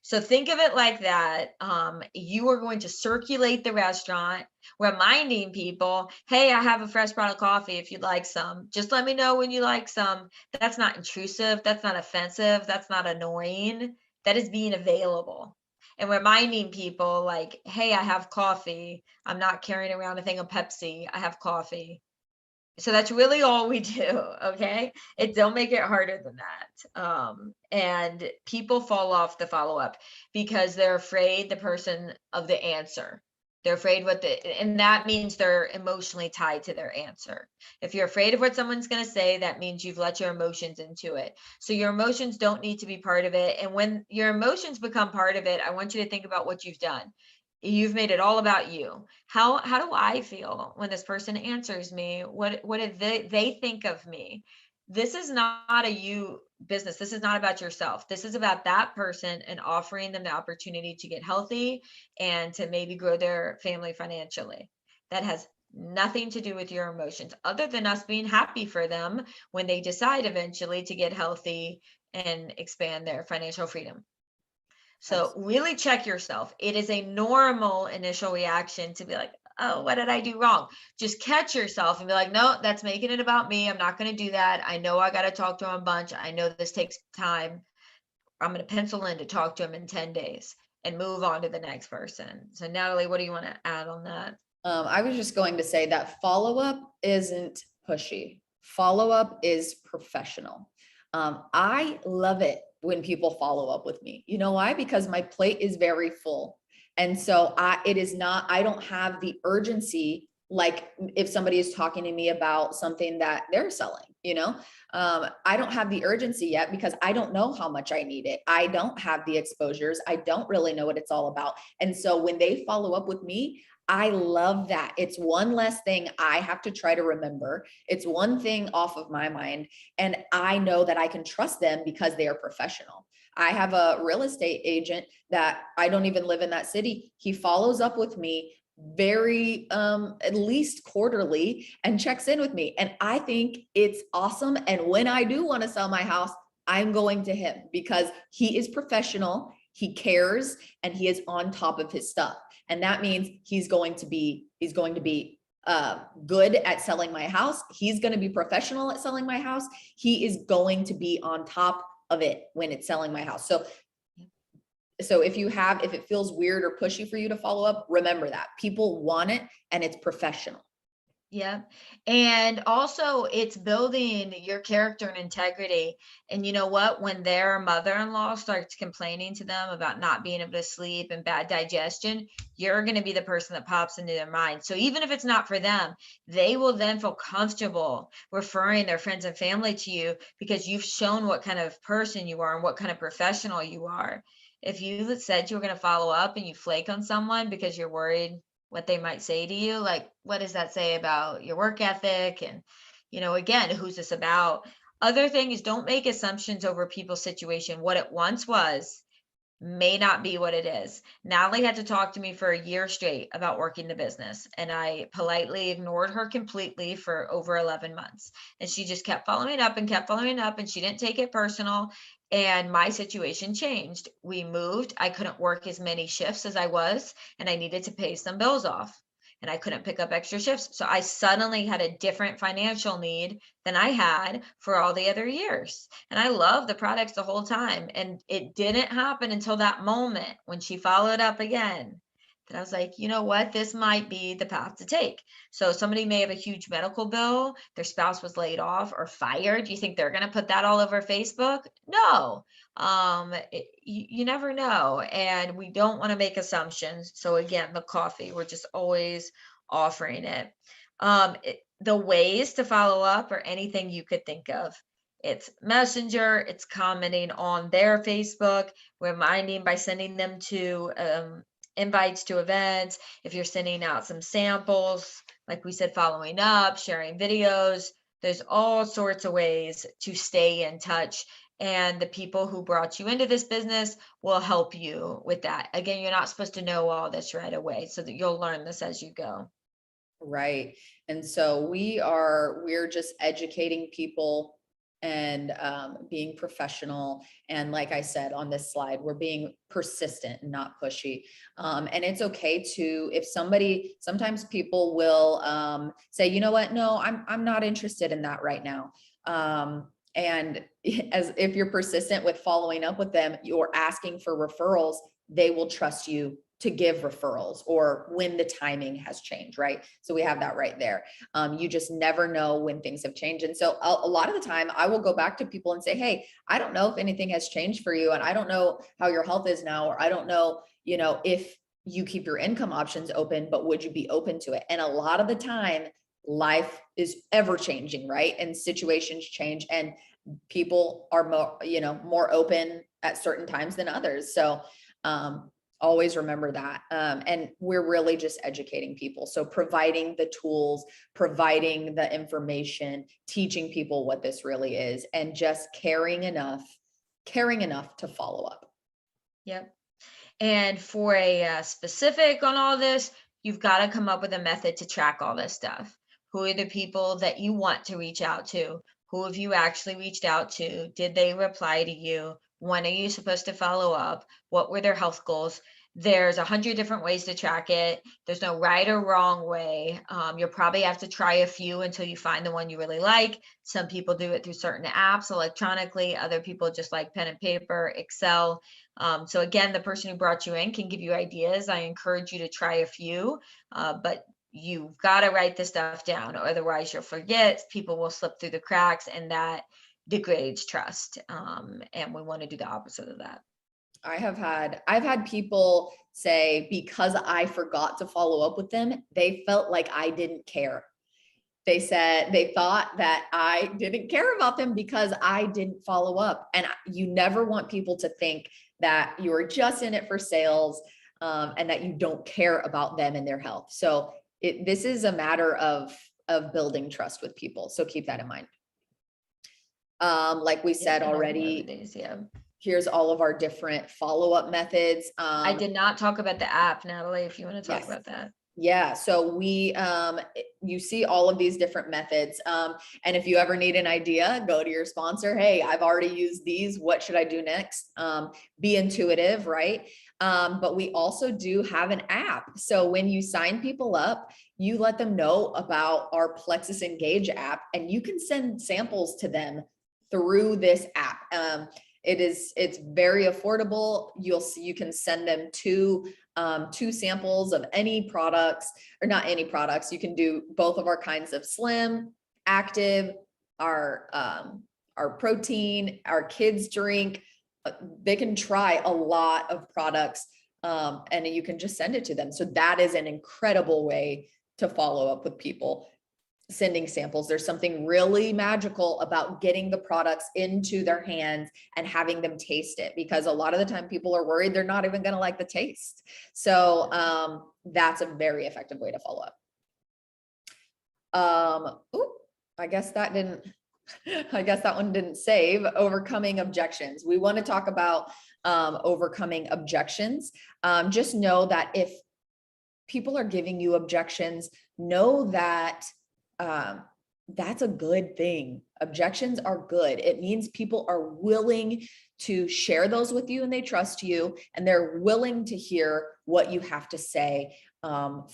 So think of it like that. You are going to circulate the restaurant, reminding people, hey, I have a fresh bottle of coffee if you'd like some. Just let me know when you like some. That's not intrusive. That's not offensive. That's not annoying. That is being available. And reminding people like, hey, I have coffee. I'm not carrying around a thing of Pepsi. I have coffee. So that's really all we do. Okay. Don't make it harder than that. And people fall off the follow-up because they're afraid the person of the answer. They're afraid and that means they're emotionally tied to their answer. If you're afraid of what someone's going to say, that means you've let your emotions into it. So your emotions don't need to be part of it. And when your emotions become part of it, I want you to think about what you've done. You've made it all about you. How do I feel when this person answers me? What did they think of me? This is not a you business. This is not about yourself. This is about that person and offering them the opportunity to get healthy and to maybe grow their family financially. That has nothing to do with your emotions, other than us being happy for them when they decide eventually to get healthy and expand their financial freedom. So really check yourself. It is a normal initial reaction to be like, oh, what did I do wrong? Just catch yourself and be like, no, that's making it about me. I'm not going to do that. I know I got to talk to him a bunch. I know this takes time. I'm going to pencil in to talk to him in 10 days and move on to the next person. So Natalie, what do you want to add on that? I was just going to say that follow-up isn't pushy. Follow-up is professional. I love it when people follow up with me. You know why? Because my plate is very full. And so I don't have the urgency like if somebody is talking to me about something that they're selling, I don't have the urgency yet because I don't know how much I need it. I don't have the exposures. I don't really know what it's all about. And so when they follow up with me, I love that. It's one less thing I have to try to remember. It's one thing off of my mind. And I know that I can trust them because they are professional. I have a real estate agent that I don't even live in that city. He follows up with me very at least quarterly and checks in with me. And I think it's awesome. And when I do want to sell my house, I'm going to him because he is professional, he cares, and he is on top of his stuff. And that means he's going to be good at selling my house. He's going to be professional at selling my house. He is going to be on top of it when it's selling my house. So if it feels weird or pushy for you to follow up, remember that people want it and it's professional. Yeah. And also it's building your character and integrity. And you know what? When their mother-in-law starts complaining to them about not being able to sleep and bad digestion, you're going to be the person that pops into their mind. So even if it's not for them, they will then feel comfortable referring their friends and family to you because you've shown what kind of person you are and what kind of professional you are. If you said you were going to follow up and you flake on someone because you're worried what they might say to you, like what does that say about your work ethic, and again, who's this about? Other thing is, don't make assumptions over people's situation. What it once was may not be what it is. Natalie had to talk to me for a year straight about working the business, and I politely ignored her completely for over 11 months. And she just kept following up and kept following up, and she didn't take it personal. And my situation changed. We moved. I couldn't work as many shifts as I was, and I needed to pay some bills off. And I couldn't pick up extra shifts. So I suddenly had a different financial need than I had for all the other years. And I loved the products the whole time. And it didn't happen until that moment when she followed up again that I was like, you know what? This might be the path to take. So somebody may have a huge medical bill, their spouse was laid off or fired. You think they're going to put that all over Facebook? No. You never know. And we don't want to make assumptions. So again, the coffee, we're just always offering it. The ways to follow up or anything you could think of. It's Messenger, it's commenting on their Facebook, reminding by sending them to invites to events. If you're sending out some samples, like we said, following up, sharing videos, there's all sorts of ways to stay in touch. And the people who brought you into this business will help you with that. Again, you're not supposed to know all this right away, so that you'll learn this as you go. Right. And so we're just educating people and being professional. And like I said on this slide, we're being persistent and not pushy. And it's okay to, if sometimes people will say, you know what, no, I'm not interested in that right now. And as if you're persistent with following up with them, you're asking for referrals, they will trust you to give referrals or when the timing has changed, right? So we have that right there. You just never know when things have changed. And so a lot of the time I will go back to people and say, hey, I don't know if anything has changed for you. And I don't know how your health is now, or I don't know, if you keep your income options open, but would you be open to it? And a lot of the time life is ever changing, right? And situations change and people are more open at certain times than others. So, always remember that. And we're really just educating people. So providing the tools, providing the information, teaching people what this really is, and just caring enough to follow up. Yep. And for a specific on all this, you've got to come up with a method to track all this stuff. Who are the people that you want to reach out to? Who have you actually reached out to? Did they reply to you? When are you supposed to follow up? What were their health goals? There's 100 different ways to track it. There's no right or wrong way. You'll probably have to try a few until you find the one you really like. Some people do it through certain apps electronically. Other people just like pen and paper, Excel. So again, the person who brought you in can give you ideas. I encourage you to try a few, but you've got to write this stuff down, or otherwise you'll forget. People will slip through the cracks, and that degrades trust. And we want to do the opposite of that. I've had people say, because I forgot to follow up with them, they felt like I didn't care. They said they thought that I didn't care about them because I didn't follow up. And you never want people to think that you're just in it for sales, and that you don't care about them and their health. So this is a matter of building trust with people. So keep that in mind. Like we said already, here's all of our different follow-up methods. I did not talk about the app, Natalie, if you want to talk Yes. about that. Yeah, so you see all of these different methods. And if you ever need an idea, go to your sponsor. Hey, I've already used these. What should I do next? Be intuitive, right? But we also do have an app. So when you sign people up, you let them know about our Plexus Engage app, and you can send samples to them through this app. It's very affordable. You can send them two samples of any products, or not any products. You can do both of our kinds of slim, active, our protein, our kids drink. They can try a lot of products, and you can just send it to them. So that is an incredible way to follow up with people. Sending samples. There's something really magical about getting the products into their hands and having them taste it, because a lot of the time people are worried they're not even going to like the taste. So that's a very effective way to follow up. I guess that one didn't save. Overcoming objections. We want to talk about overcoming objections. Just know that if people are giving you objections, know that that's a good thing. Objections are good. It means people are willing to share those with you, and they trust you, and they're willing to hear what you have to say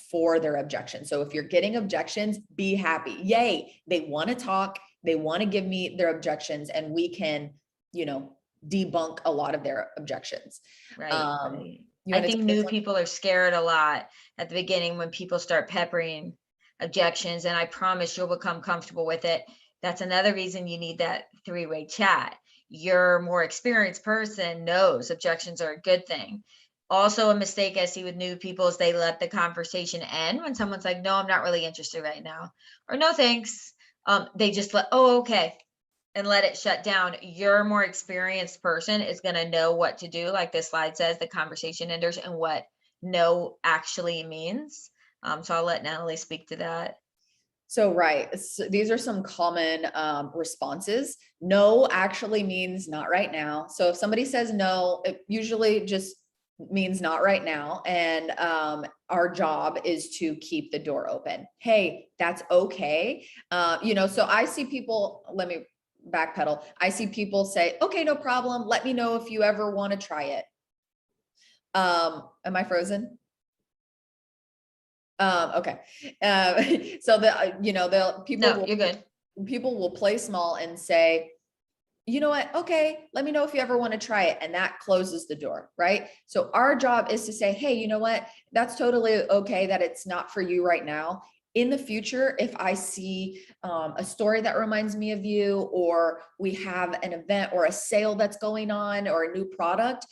for their objection. So if you're getting objections, be happy. Yay, they want to talk. They want to give me their objections, and we can, debunk a lot of their objections. Right. I think new people are scared a lot at the beginning when people start peppering objections, and I promise you'll become comfortable with it. That's another reason you need that three-way chat. Your more experienced person knows objections are a good thing. Also, a mistake I see with new people is they let the conversation end when someone's like, no, I'm not really interested right now, or no thanks. They just oh, okay, and let it shut down. Your more experienced person is going to know what to do, like this slide says, the conversation enders, and what no actually means. So I'll let Natalie speak to that. So, right. So these are some common responses. No actually means not right now. So if somebody says no, it usually just means not right now. And our job is to keep the door open. Hey, that's okay. So I see people, let me backpedal. I see people say, okay, no problem. Let me know if you ever want to try it. Am I frozen? Okay. So you're good. People will play small and say, you know what? Okay, let me know if you ever want to try it. And that closes the door, right? So our job is to say, hey, you know what? That's totally okay that it's not for you right now. In the future, if I see a story that reminds me of you, or we have an event or a sale that's going on, or a new product,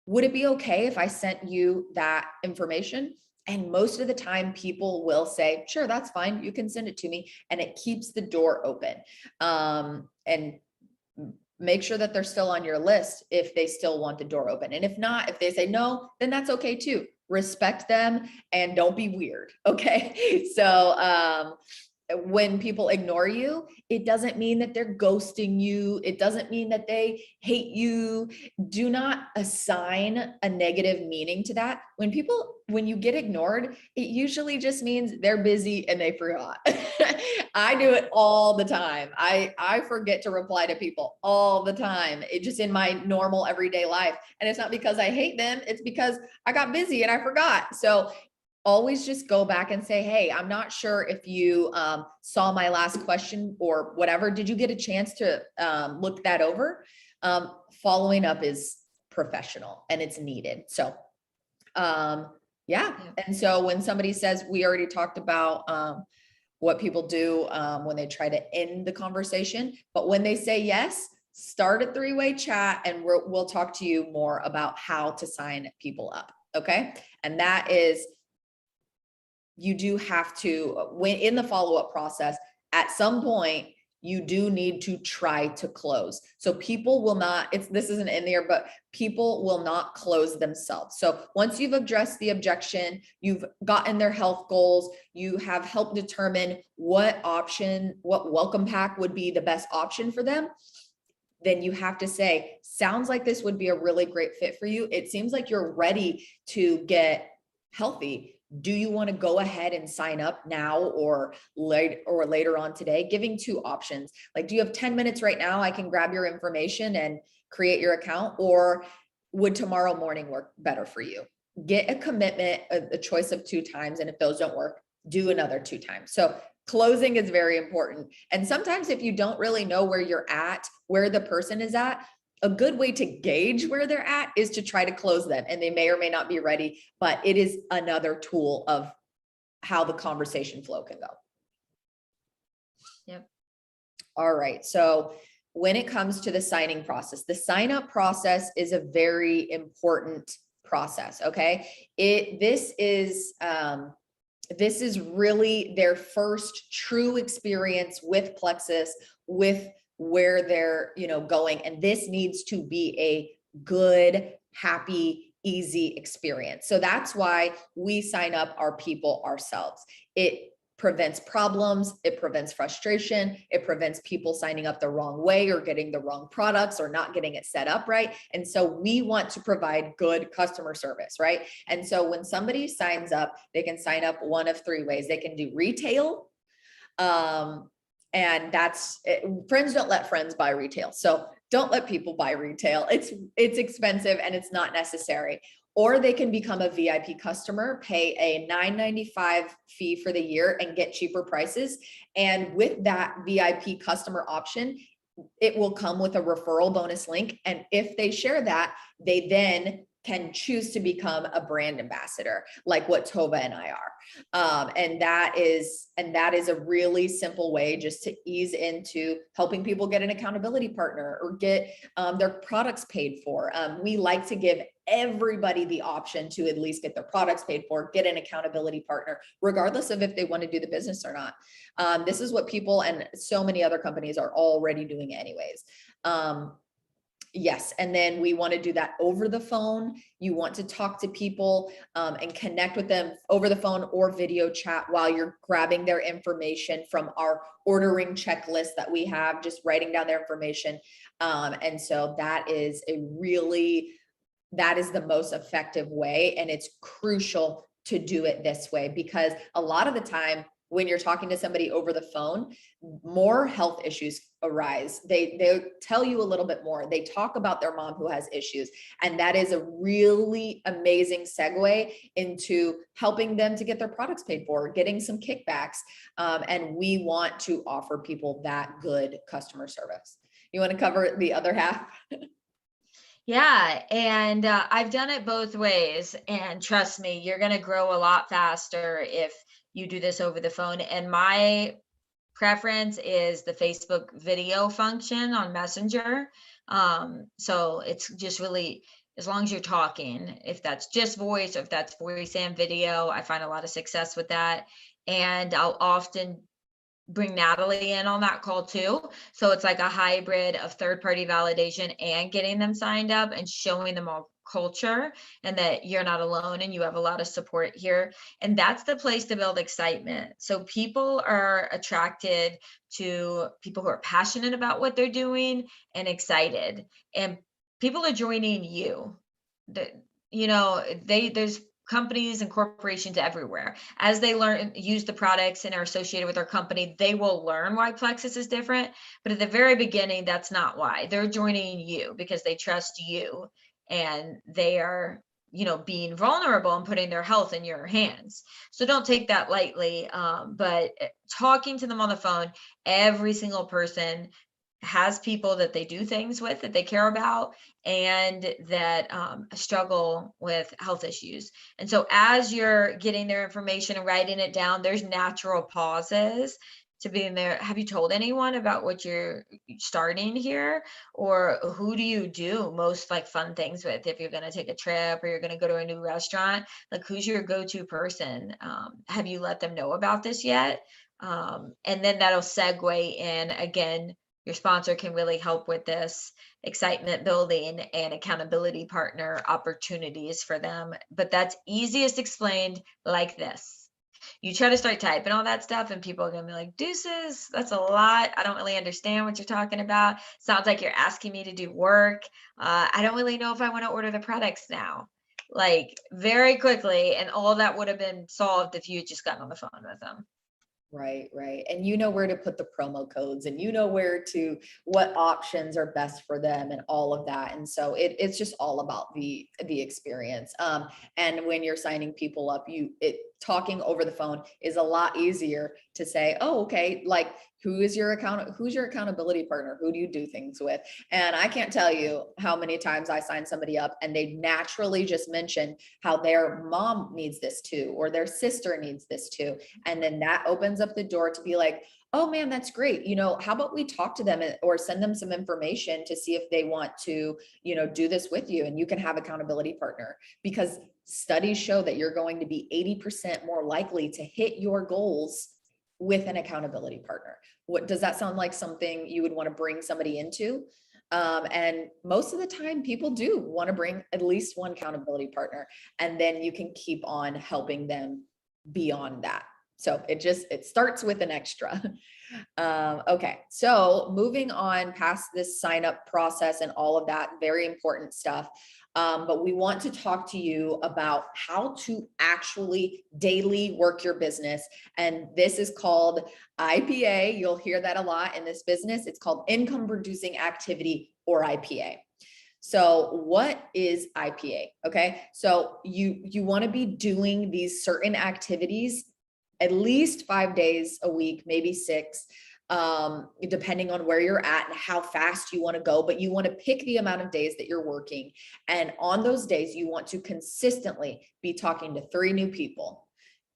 would it be okay if I sent you that information? And most of the time people will say, sure, that's fine. You can send it to me. And it keeps the door open. And make sure that they're still on your list if they still want the door open. And if not, if they say no, then that's okay too. Respect them and don't be weird. Okay. So, when people ignore you, it doesn't mean that they're ghosting you. It doesn't mean that they hate you. Do not assign a negative meaning to that. When you get ignored, it usually just means they're busy and they forgot. I do it all the time. I forget to reply to people all the time. It just in my normal everyday life. And it's not because I hate them. It's because I got busy and I forgot. So always just go back and say, hey, I'm not sure if you saw my last question or whatever. Did you get a chance to look that over? Following up is professional and it's needed. So, yeah. And so when somebody says, we already talked about what people do when they try to end the conversation, but when they say yes, start a three-way chat and we'll talk to you more about how to sign people up. Okay. And that is, you do have to, when in the follow-up process, at some point, you do need to try to close. So people will not, this isn't in there, but people will not close themselves. So once you've addressed the objection, you've gotten their health goals, you have helped determine what welcome pack would be the best option for them, then you have to say, sounds like this would be a really great fit for you. It seems like you're ready to get healthy. Do you want to go ahead and sign up now or later on today? Giving two options. Like, do you have 10 minutes right now? I can grab your information and create your account, or would tomorrow morning work better for you? Get a commitment, a choice of 2 times. And if those don't work, do another 2 times. So closing is very important. And sometimes if you don't really know where you're at, where the person is at, a good way to gauge where they're at is to try to close them, and they may or may not be ready, but it is another tool of how the conversation flow can go. Yep. All right. So when it comes to the signing process, the sign up process is a very important process. Okay. This is really their first true experience with Plexus, with where they're, going. And this needs to be a good, happy, easy experience. So that's why we sign up our people ourselves. It prevents problems, it prevents frustration, it prevents people signing up the wrong way or getting the wrong products or not getting it set up right. And so we want to provide good customer service, right? And so when somebody signs up, they can sign up one of three ways. They can do retail, and that's friends don't let friends buy retail. So don't let people buy retail. It's expensive and it's not necessary. Or they can become a VIP customer, pay a $9.95 fee for the year and get cheaper prices. And with that VIP customer option, it will come with a referral bonus link. And if they share that, they then can choose to become a brand ambassador, like what Tova and I are. And that is a really simple way just to ease into helping people get an accountability partner or get their products paid for. We like to give everybody the option to at least get their products paid for, get an accountability partner, regardless of if they want to do the business or not. This is what people and so many other companies are already doing anyways. Yes. And then we want to do that over the phone. You want to talk to people and connect with them over the phone or video chat while you're grabbing their information from our ordering checklist that we have, just writing down their information. And so that is the most effective way. And it's crucial to do it this way, because a lot of the time when you're talking to somebody over the phone, more health issues arise. They tell you a little bit more. They talk about their mom who has issues. And that is a really amazing segue into helping them to get their products paid for, getting some kickbacks. And we want to offer people that good customer service. You want to cover the other half? Yeah, and I've done it both ways, and trust me, you're going to grow a lot faster if you do this over the phone. And my preference is the Facebook video function on Messenger. So it's just really, as long as you're talking, if that's just voice or if that's voice and video, I find a lot of success with that. And I'll often bring Natalie in on that call too. So it's like a hybrid of third-party validation and getting them signed up and showing them all culture and that you're not alone and you have a lot of support here. And that's the place to build excitement. So people are attracted to people who are passionate about what they're doing and excited. And people are joining you. There's companies and corporations everywhere. As they use the products and are associated with our company, they will learn why Plexus is different. But at the very beginning, that's not why. They're joining you because they trust you and they are, being vulnerable and putting their health in your hands. So don't take that lightly. But talking to them on the phone, every single person has people that they do things with that they care about and that struggle with health issues. And so as you're getting their information and writing it down, there's natural pauses to be in there. Have you told anyone about what you're starting here? Or who do you do most like fun things with? If you're going to take a trip or you're going to go to a new restaurant, like who's your go-to person? Have you let them know about this yet? And then that'll segue in again. Your sponsor can really help with this excitement building and accountability partner opportunities for them. But that's easiest explained like this. You try to start typing all that stuff and people are going to be like, deuces, that's a lot. I don't really understand what you're talking about. Sounds like you're asking me to do work. I don't really know if I want to order the products now. Like very quickly. And all that would have been solved if you had just gotten on the phone with them. Right. And you know where to put the promo codes and you know what options are best for them and all of that. And so it's just all about the experience. And when you're signing people up, talking over the phone is a lot easier to say, oh, okay, like who's your accountability partner? Who do you do things with? And I can't tell you how many times I sign somebody up and they naturally just mention how their mom needs this too, or their sister needs this too. And then that opens up the door to be like, oh man, that's great. You know, how about we talk to them or send them some information to see if they want to, you know, do this with you, and you can have accountability partner, because studies show that you're going to be 80% more likely to hit your goals with an accountability partner. What does that sound like? Something you would want to bring somebody into? And most of the time people do want to bring at least one accountability partner, and then you can keep on helping them beyond that. So it starts with an extra. Okay, so moving on past this sign up process and all of that very important stuff. But we want to talk to you about how to actually daily work your business. And this is called IPA. You'll hear that a lot in this business. It's called income producing activity, or IPA. So what is IPA? Okay, so you want to be doing these certain activities at least 5 days a week, maybe 6, depending on where you're at and how fast you want to go. But you want to pick the amount of days that you're working. And on those days, you want to consistently be talking to 3 new people,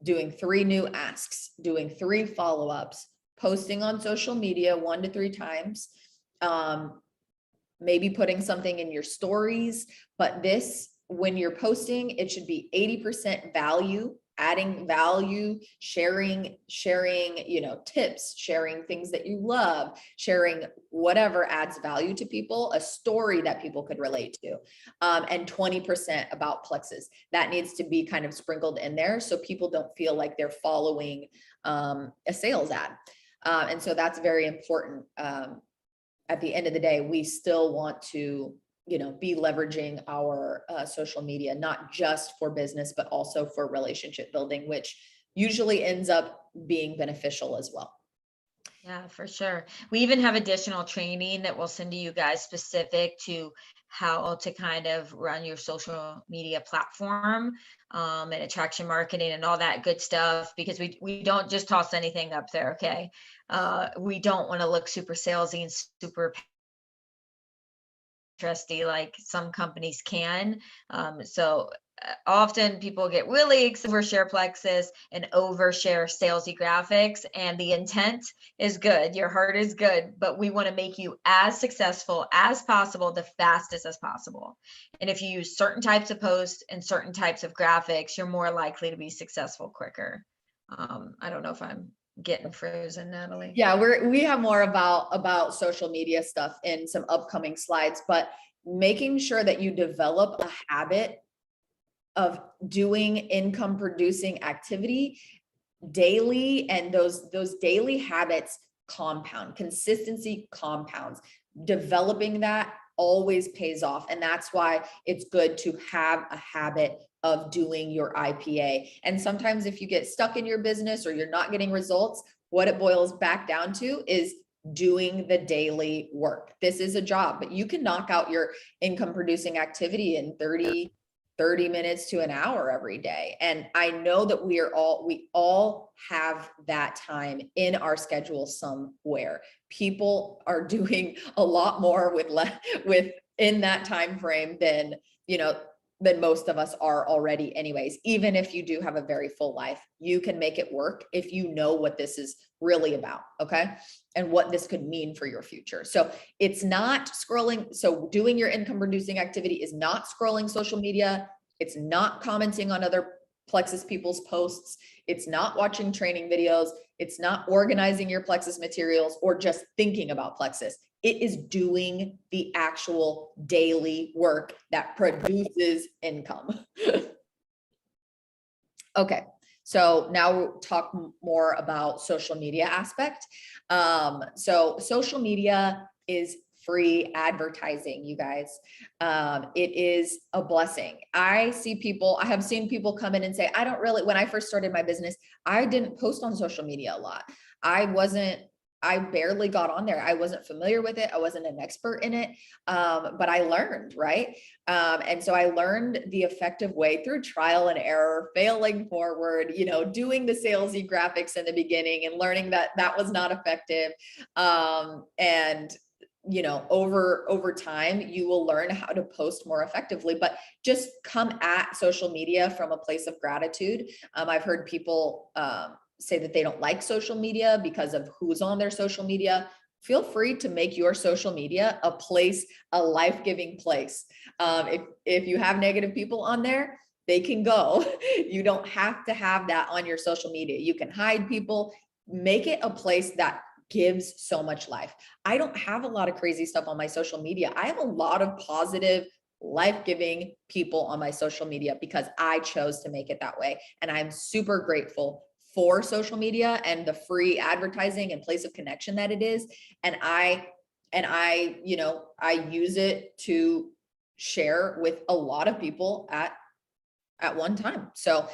doing 3 new asks, doing 3 follow-ups, posting on social media 1 to 3 times, maybe putting something in your stories. But this, when you're posting, it should be 80% value, adding value, sharing, you know, tips, sharing things that you love, sharing whatever adds value to people, a story that people could relate to, and 20% about Plexus. That needs to be kind of sprinkled in there so people don't feel like they're following a sales ad. And so that's very important. At the end of the day, we still want to, you know, be leveraging our social media, not just for business, but also for relationship building, which usually ends up being beneficial as well. Yeah, for sure. We even have additional training that we'll send to you guys specific to how to kind of run your social media platform, and attraction marketing and all that good stuff, because we don't just toss anything up there. Okay. We don't want to look super salesy and super trusty like some companies can. So often people get really overshare Plexus and overshare salesy graphics, and the intent is good. Your heart is good, but we want to make you as successful as possible, the fastest as possible. And if you use certain types of posts and certain types of graphics, you're more likely to be successful quicker. I don't know if I'm getting frozen, Natalie. Yeah, we have more about social media stuff in some upcoming slides, but making sure that you develop a habit of doing income producing activity daily, and those daily habits compound. Consistency compounds. Developing that always pays off, and that's why it's good to have a habit of doing your IPA. And sometimes if you get stuck in your business or you're not getting results, what it boils back down to is doing the daily work. This is a job, but you can knock out your income producing activity in 30 minutes to an hour every day. And I know that we all have that time in our schedule somewhere. People are doing a lot more with in that time frame than, you know, than most of us are already anyways. Even if you do have a very full life, you can make it work if you know what this is really about, okay? And what this could mean for your future. So it's not scrolling. So doing your income producing activity is not scrolling social media. It's not commenting on other Plexus people's posts. It's not watching training videos. It's not organizing your Plexus materials or just thinking about Plexus. It is doing the actual daily work that produces income. Okay, so now we'll talk more about social media aspect. So social media is free advertising, you guys. It is a blessing. I have seen people come in and say, when I first started my business, I didn't post on social media a lot. I wasn't I barely got on there. I wasn't familiar with it. I wasn't an expert in it. But I learned, right? And so I learned the effective way through trial and error, failing forward, doing the salesy graphics in the beginning and learning that that was not effective. And over time, you will learn how to post more effectively, but just come at social media from a place of gratitude. I've heard people, say that they don't like social media because of who's on their social media. Feel free to make your social media a life-giving place. If you have negative people on there, they can go. You don't have to have that on your social media. You can hide people, make it a place that gives so much life. I don't have a lot of crazy stuff on my social media. I have a lot of positive, life-giving people on my social media because I chose to make it that way. And I'm super grateful for social media and the free advertising and place of connection that it is. And I use it to share with a lot of people at one time. So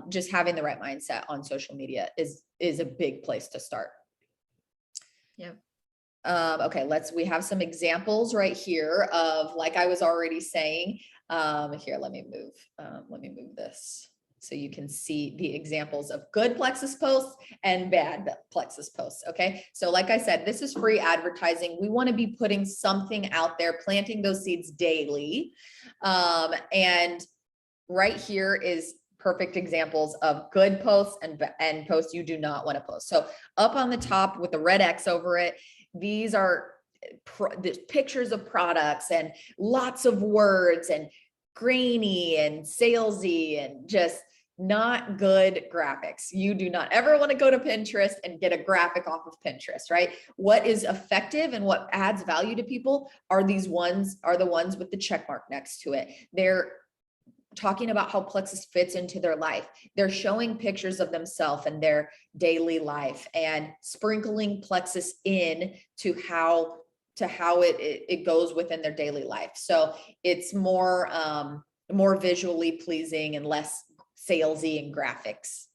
just having the right mindset on social media is a big place to start. Yep. Okay, we have some examples right here of, like I was already saying, here, let me move this so you can see the examples of good Plexus posts and bad Plexus posts. Okay, so like I said, this is free advertising. We want to be putting something out there, planting those seeds daily. And right here is perfect examples of good posts and posts you do not want to post. So up on the top with the red X over it, these are the pictures of products and lots of words and grainy and salesy and just not good graphics. You do not ever want to go to Pinterest and get a graphic off of Pinterest, right? What is effective and what adds value to people are the ones with the check mark next to it. They're talking about how Plexus fits into their life. They're showing pictures of themselves and their daily life and sprinkling Plexus in to how it goes within their daily life. So it's more visually pleasing and less salesy and graphics,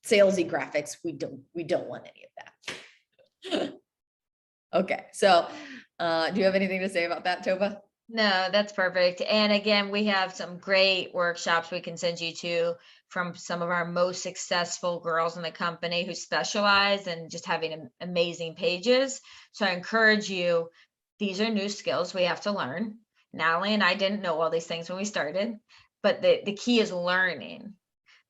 salesy graphics. We don't want any of that. Okay. So do you have anything to say about that, Tova? No, that's perfect. And again, we have some great workshops we can send you to from some of our most successful girls in the company who specialize in just having amazing pages. So I encourage you, these are new skills we have to learn. Natalie and I didn't know all these things when we started, but the key is learning.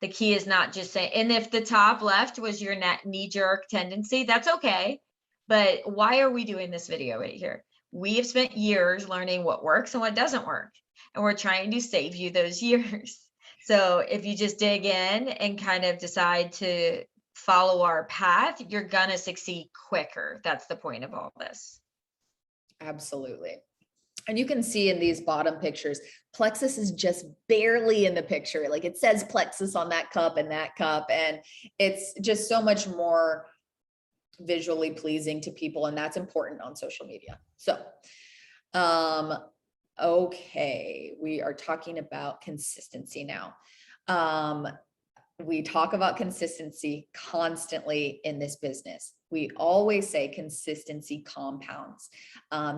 The key is not just saying, and if the top left was your knee-jerk tendency, that's okay. But why are we doing this video right here? We have spent years learning what works and what doesn't work, and we're trying to save you those years. So if you just dig in and kind of decide to follow our path, you're gonna succeed quicker. That's the point of all this. Absolutely. And you can see in these bottom pictures, Plexus is just barely in the picture. Like it says Plexus on that cup, and it's just so much more visually pleasing to people, and that's important on social media. So okay, we are talking about consistency now. We talk about consistency constantly in this business. We always say consistency compounds.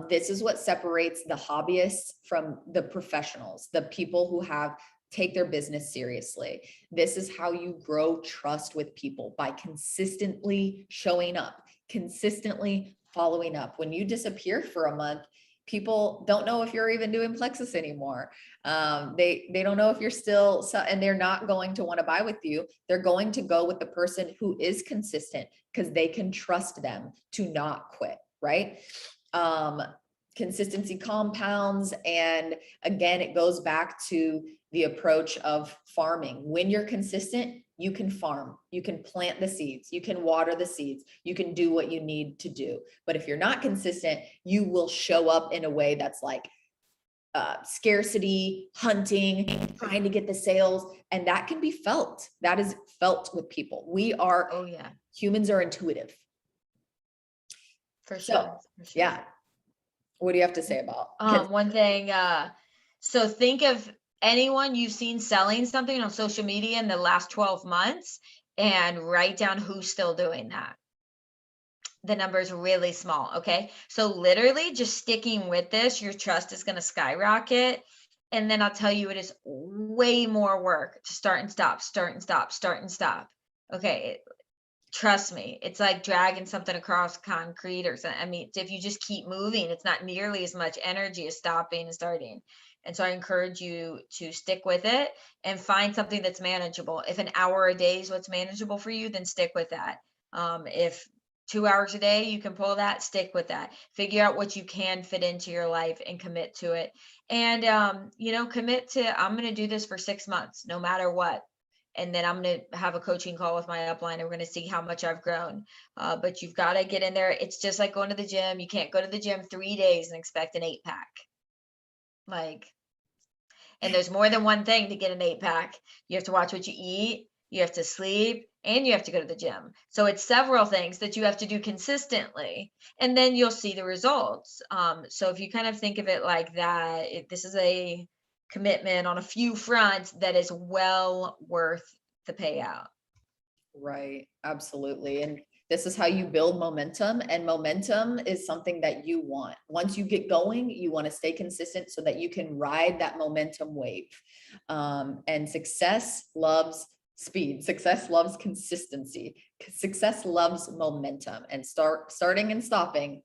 This is what separates the hobbyists from the professionals, the people who take their business seriously. This is how you grow trust with people, by consistently showing up, consistently following up. When you disappear for a month, people don't know if you're even doing Plexus anymore. They don't know if you're still, and they're not going to want to buy with you. They're going to go with the person who is consistent because they can trust them to not quit, right? Consistency compounds. And again, it goes back to the approach of farming. When you're consistent, you can farm, you can plant the seeds, you can water the seeds, you can do what you need to do. But if you're not consistent, you will show up in a way that's like scarcity, hunting, trying to get the sales. And that can be felt. That is felt with people. Oh yeah. Humans are intuitive. For sure. Yeah. What do you have to say about? One thing, so think of anyone you've seen selling something on social media in the last 12 months and write down who's still doing that. the number is really small. Okay. So literally just sticking with this, your trust is going to skyrocket. And then I'll tell you, it is way more work to start and stop, start and stop, start and stop. Okay. Trust me, it's like dragging something across concrete or something. I mean, if you just keep moving, it's not nearly as much energy as stopping and starting. And so I encourage you to stick with it and find something that's manageable. If an hour a day is what's manageable for you, then stick with that. If 2 hours a day you can pull that, stick with that. Figure out what you can fit into your life and commit to it. And commit to, I'm going to do this for 6 months, no matter what, and then I'm going to have a coaching call with my upline and we're going to see how much I've grown. But you've got to get in there. It's just like going to the gym. You can't go to the gym 3 days and expect an 8 pack. Like, and there's more than one thing to get an 8 pack. You have to watch what you eat, you have to sleep, and you have to go to the gym. So it's several things that you have to do consistently, and then you'll see the results. So if you kind of think of it like that, this is a commitment on a few fronts that is well worth the payout. Right, absolutely. And this is how you build momentum, and momentum is something that you want. Once you get going, you want to stay consistent so that you can ride that momentum wave. And success loves speed. Success loves consistency. Success loves momentum, and starting and stopping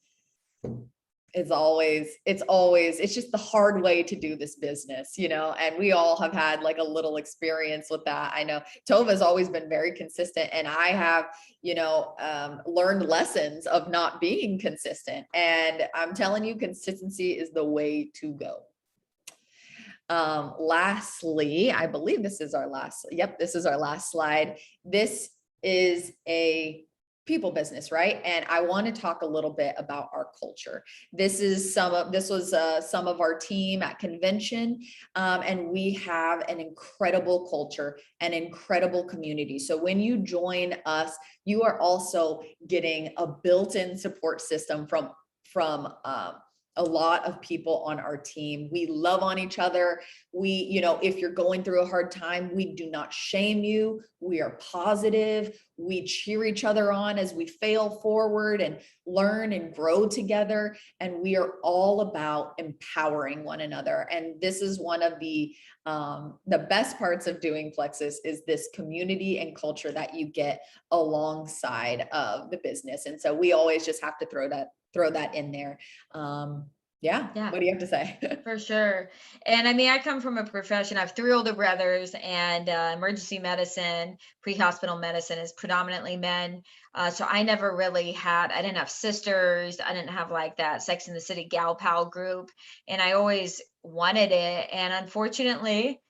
it's just the hard way to do this business, and we all have had like a little experience with that. I know Tova's always been very consistent, and I have, learned lessons of not being consistent. And I'm telling you, consistency is the way to go. Lastly, I believe this is our last slide. This is a people business, right? And I want to talk a little bit about our culture. This was some of our team at convention, and we have an incredible culture, an incredible community. So when you join us, you are also getting a built-in support system from a lot of people on our team. We love on each other. If you're going through a hard time, we do not shame you. We are positive. We cheer each other on as we fail forward and learn and grow together. And we are all about empowering one another. And this is one of the best parts of doing Plexus, is this community and culture that you get alongside of the business. And so we always just have to throw that in there. Yeah. What do you have to say? For sure. And I mean, I come from a profession, I have 3 older brothers, and emergency medicine, pre-hospital medicine is predominantly men. So I never really I didn't have sisters. I didn't have like that Sex in the City gal pal group. And I always wanted it. And unfortunately,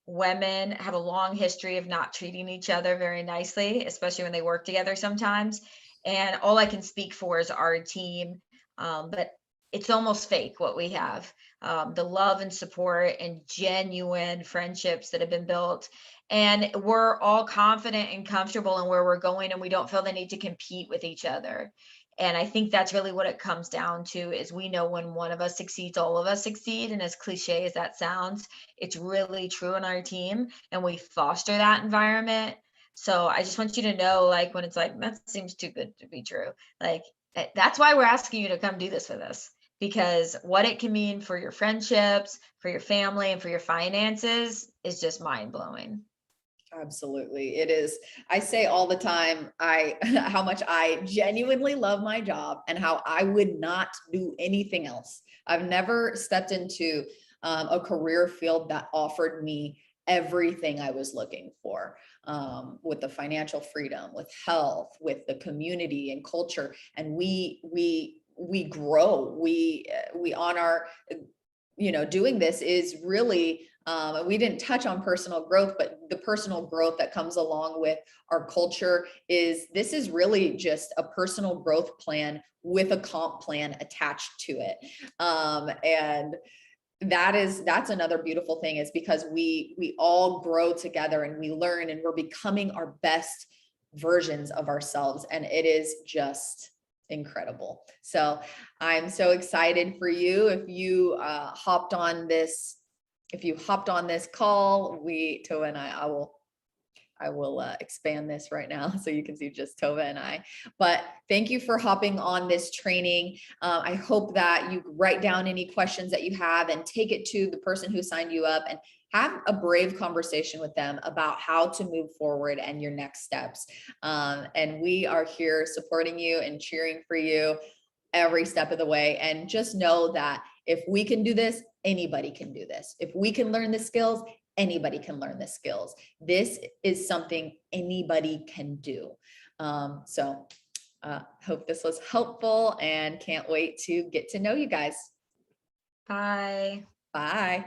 women have a long history of not treating each other very nicely, especially when they work together sometimes. And all I can speak for is our team. But it's almost fake what we have. The love and support and genuine friendships that have been built. And we're all confident and comfortable in where we're going, and we don't feel the need to compete with each other. And I think that's really what it comes down to, is we know when one of us succeeds, all of us succeed. And as cliche as that sounds, it's really true in our team, and we foster that environment. So I just want you to know, like, when it's like, that seems too good to be true, like, that's why we're asking you to come do this with us, because what it can mean for your friendships, for your family, and for your finances is just mind blowing. Absolutely. It is. I say all the time, how much I genuinely love my job and how I would not do anything else. I've never stepped into a career field that offered me everything I was looking for, with the financial freedom, with health, with the community and culture. And we grow, we on our, doing this is really, we didn't touch on personal growth, but the personal growth that comes along with our culture this is really just a personal growth plan with a comp plan attached to it. And that's another beautiful thing, is because we all grow together and we learn, and we're becoming our best versions of ourselves. And it is just incredible. So I'm so excited for you. If you hopped on this call, Tova and I I will expand this right now so you can see just Tova and I. But thank you for hopping on this training. I hope that you write down any questions that you have and take it to the person who signed you up and have a brave conversation with them about how to move forward and your next steps. And we are here supporting you and cheering for you every step of the way. And just know that if we can do this, anybody can do this. If we can learn the skills, anybody can learn the skills. This is something anybody can do. Hope this was helpful and can't wait to get to know you guys. Bye. Bye.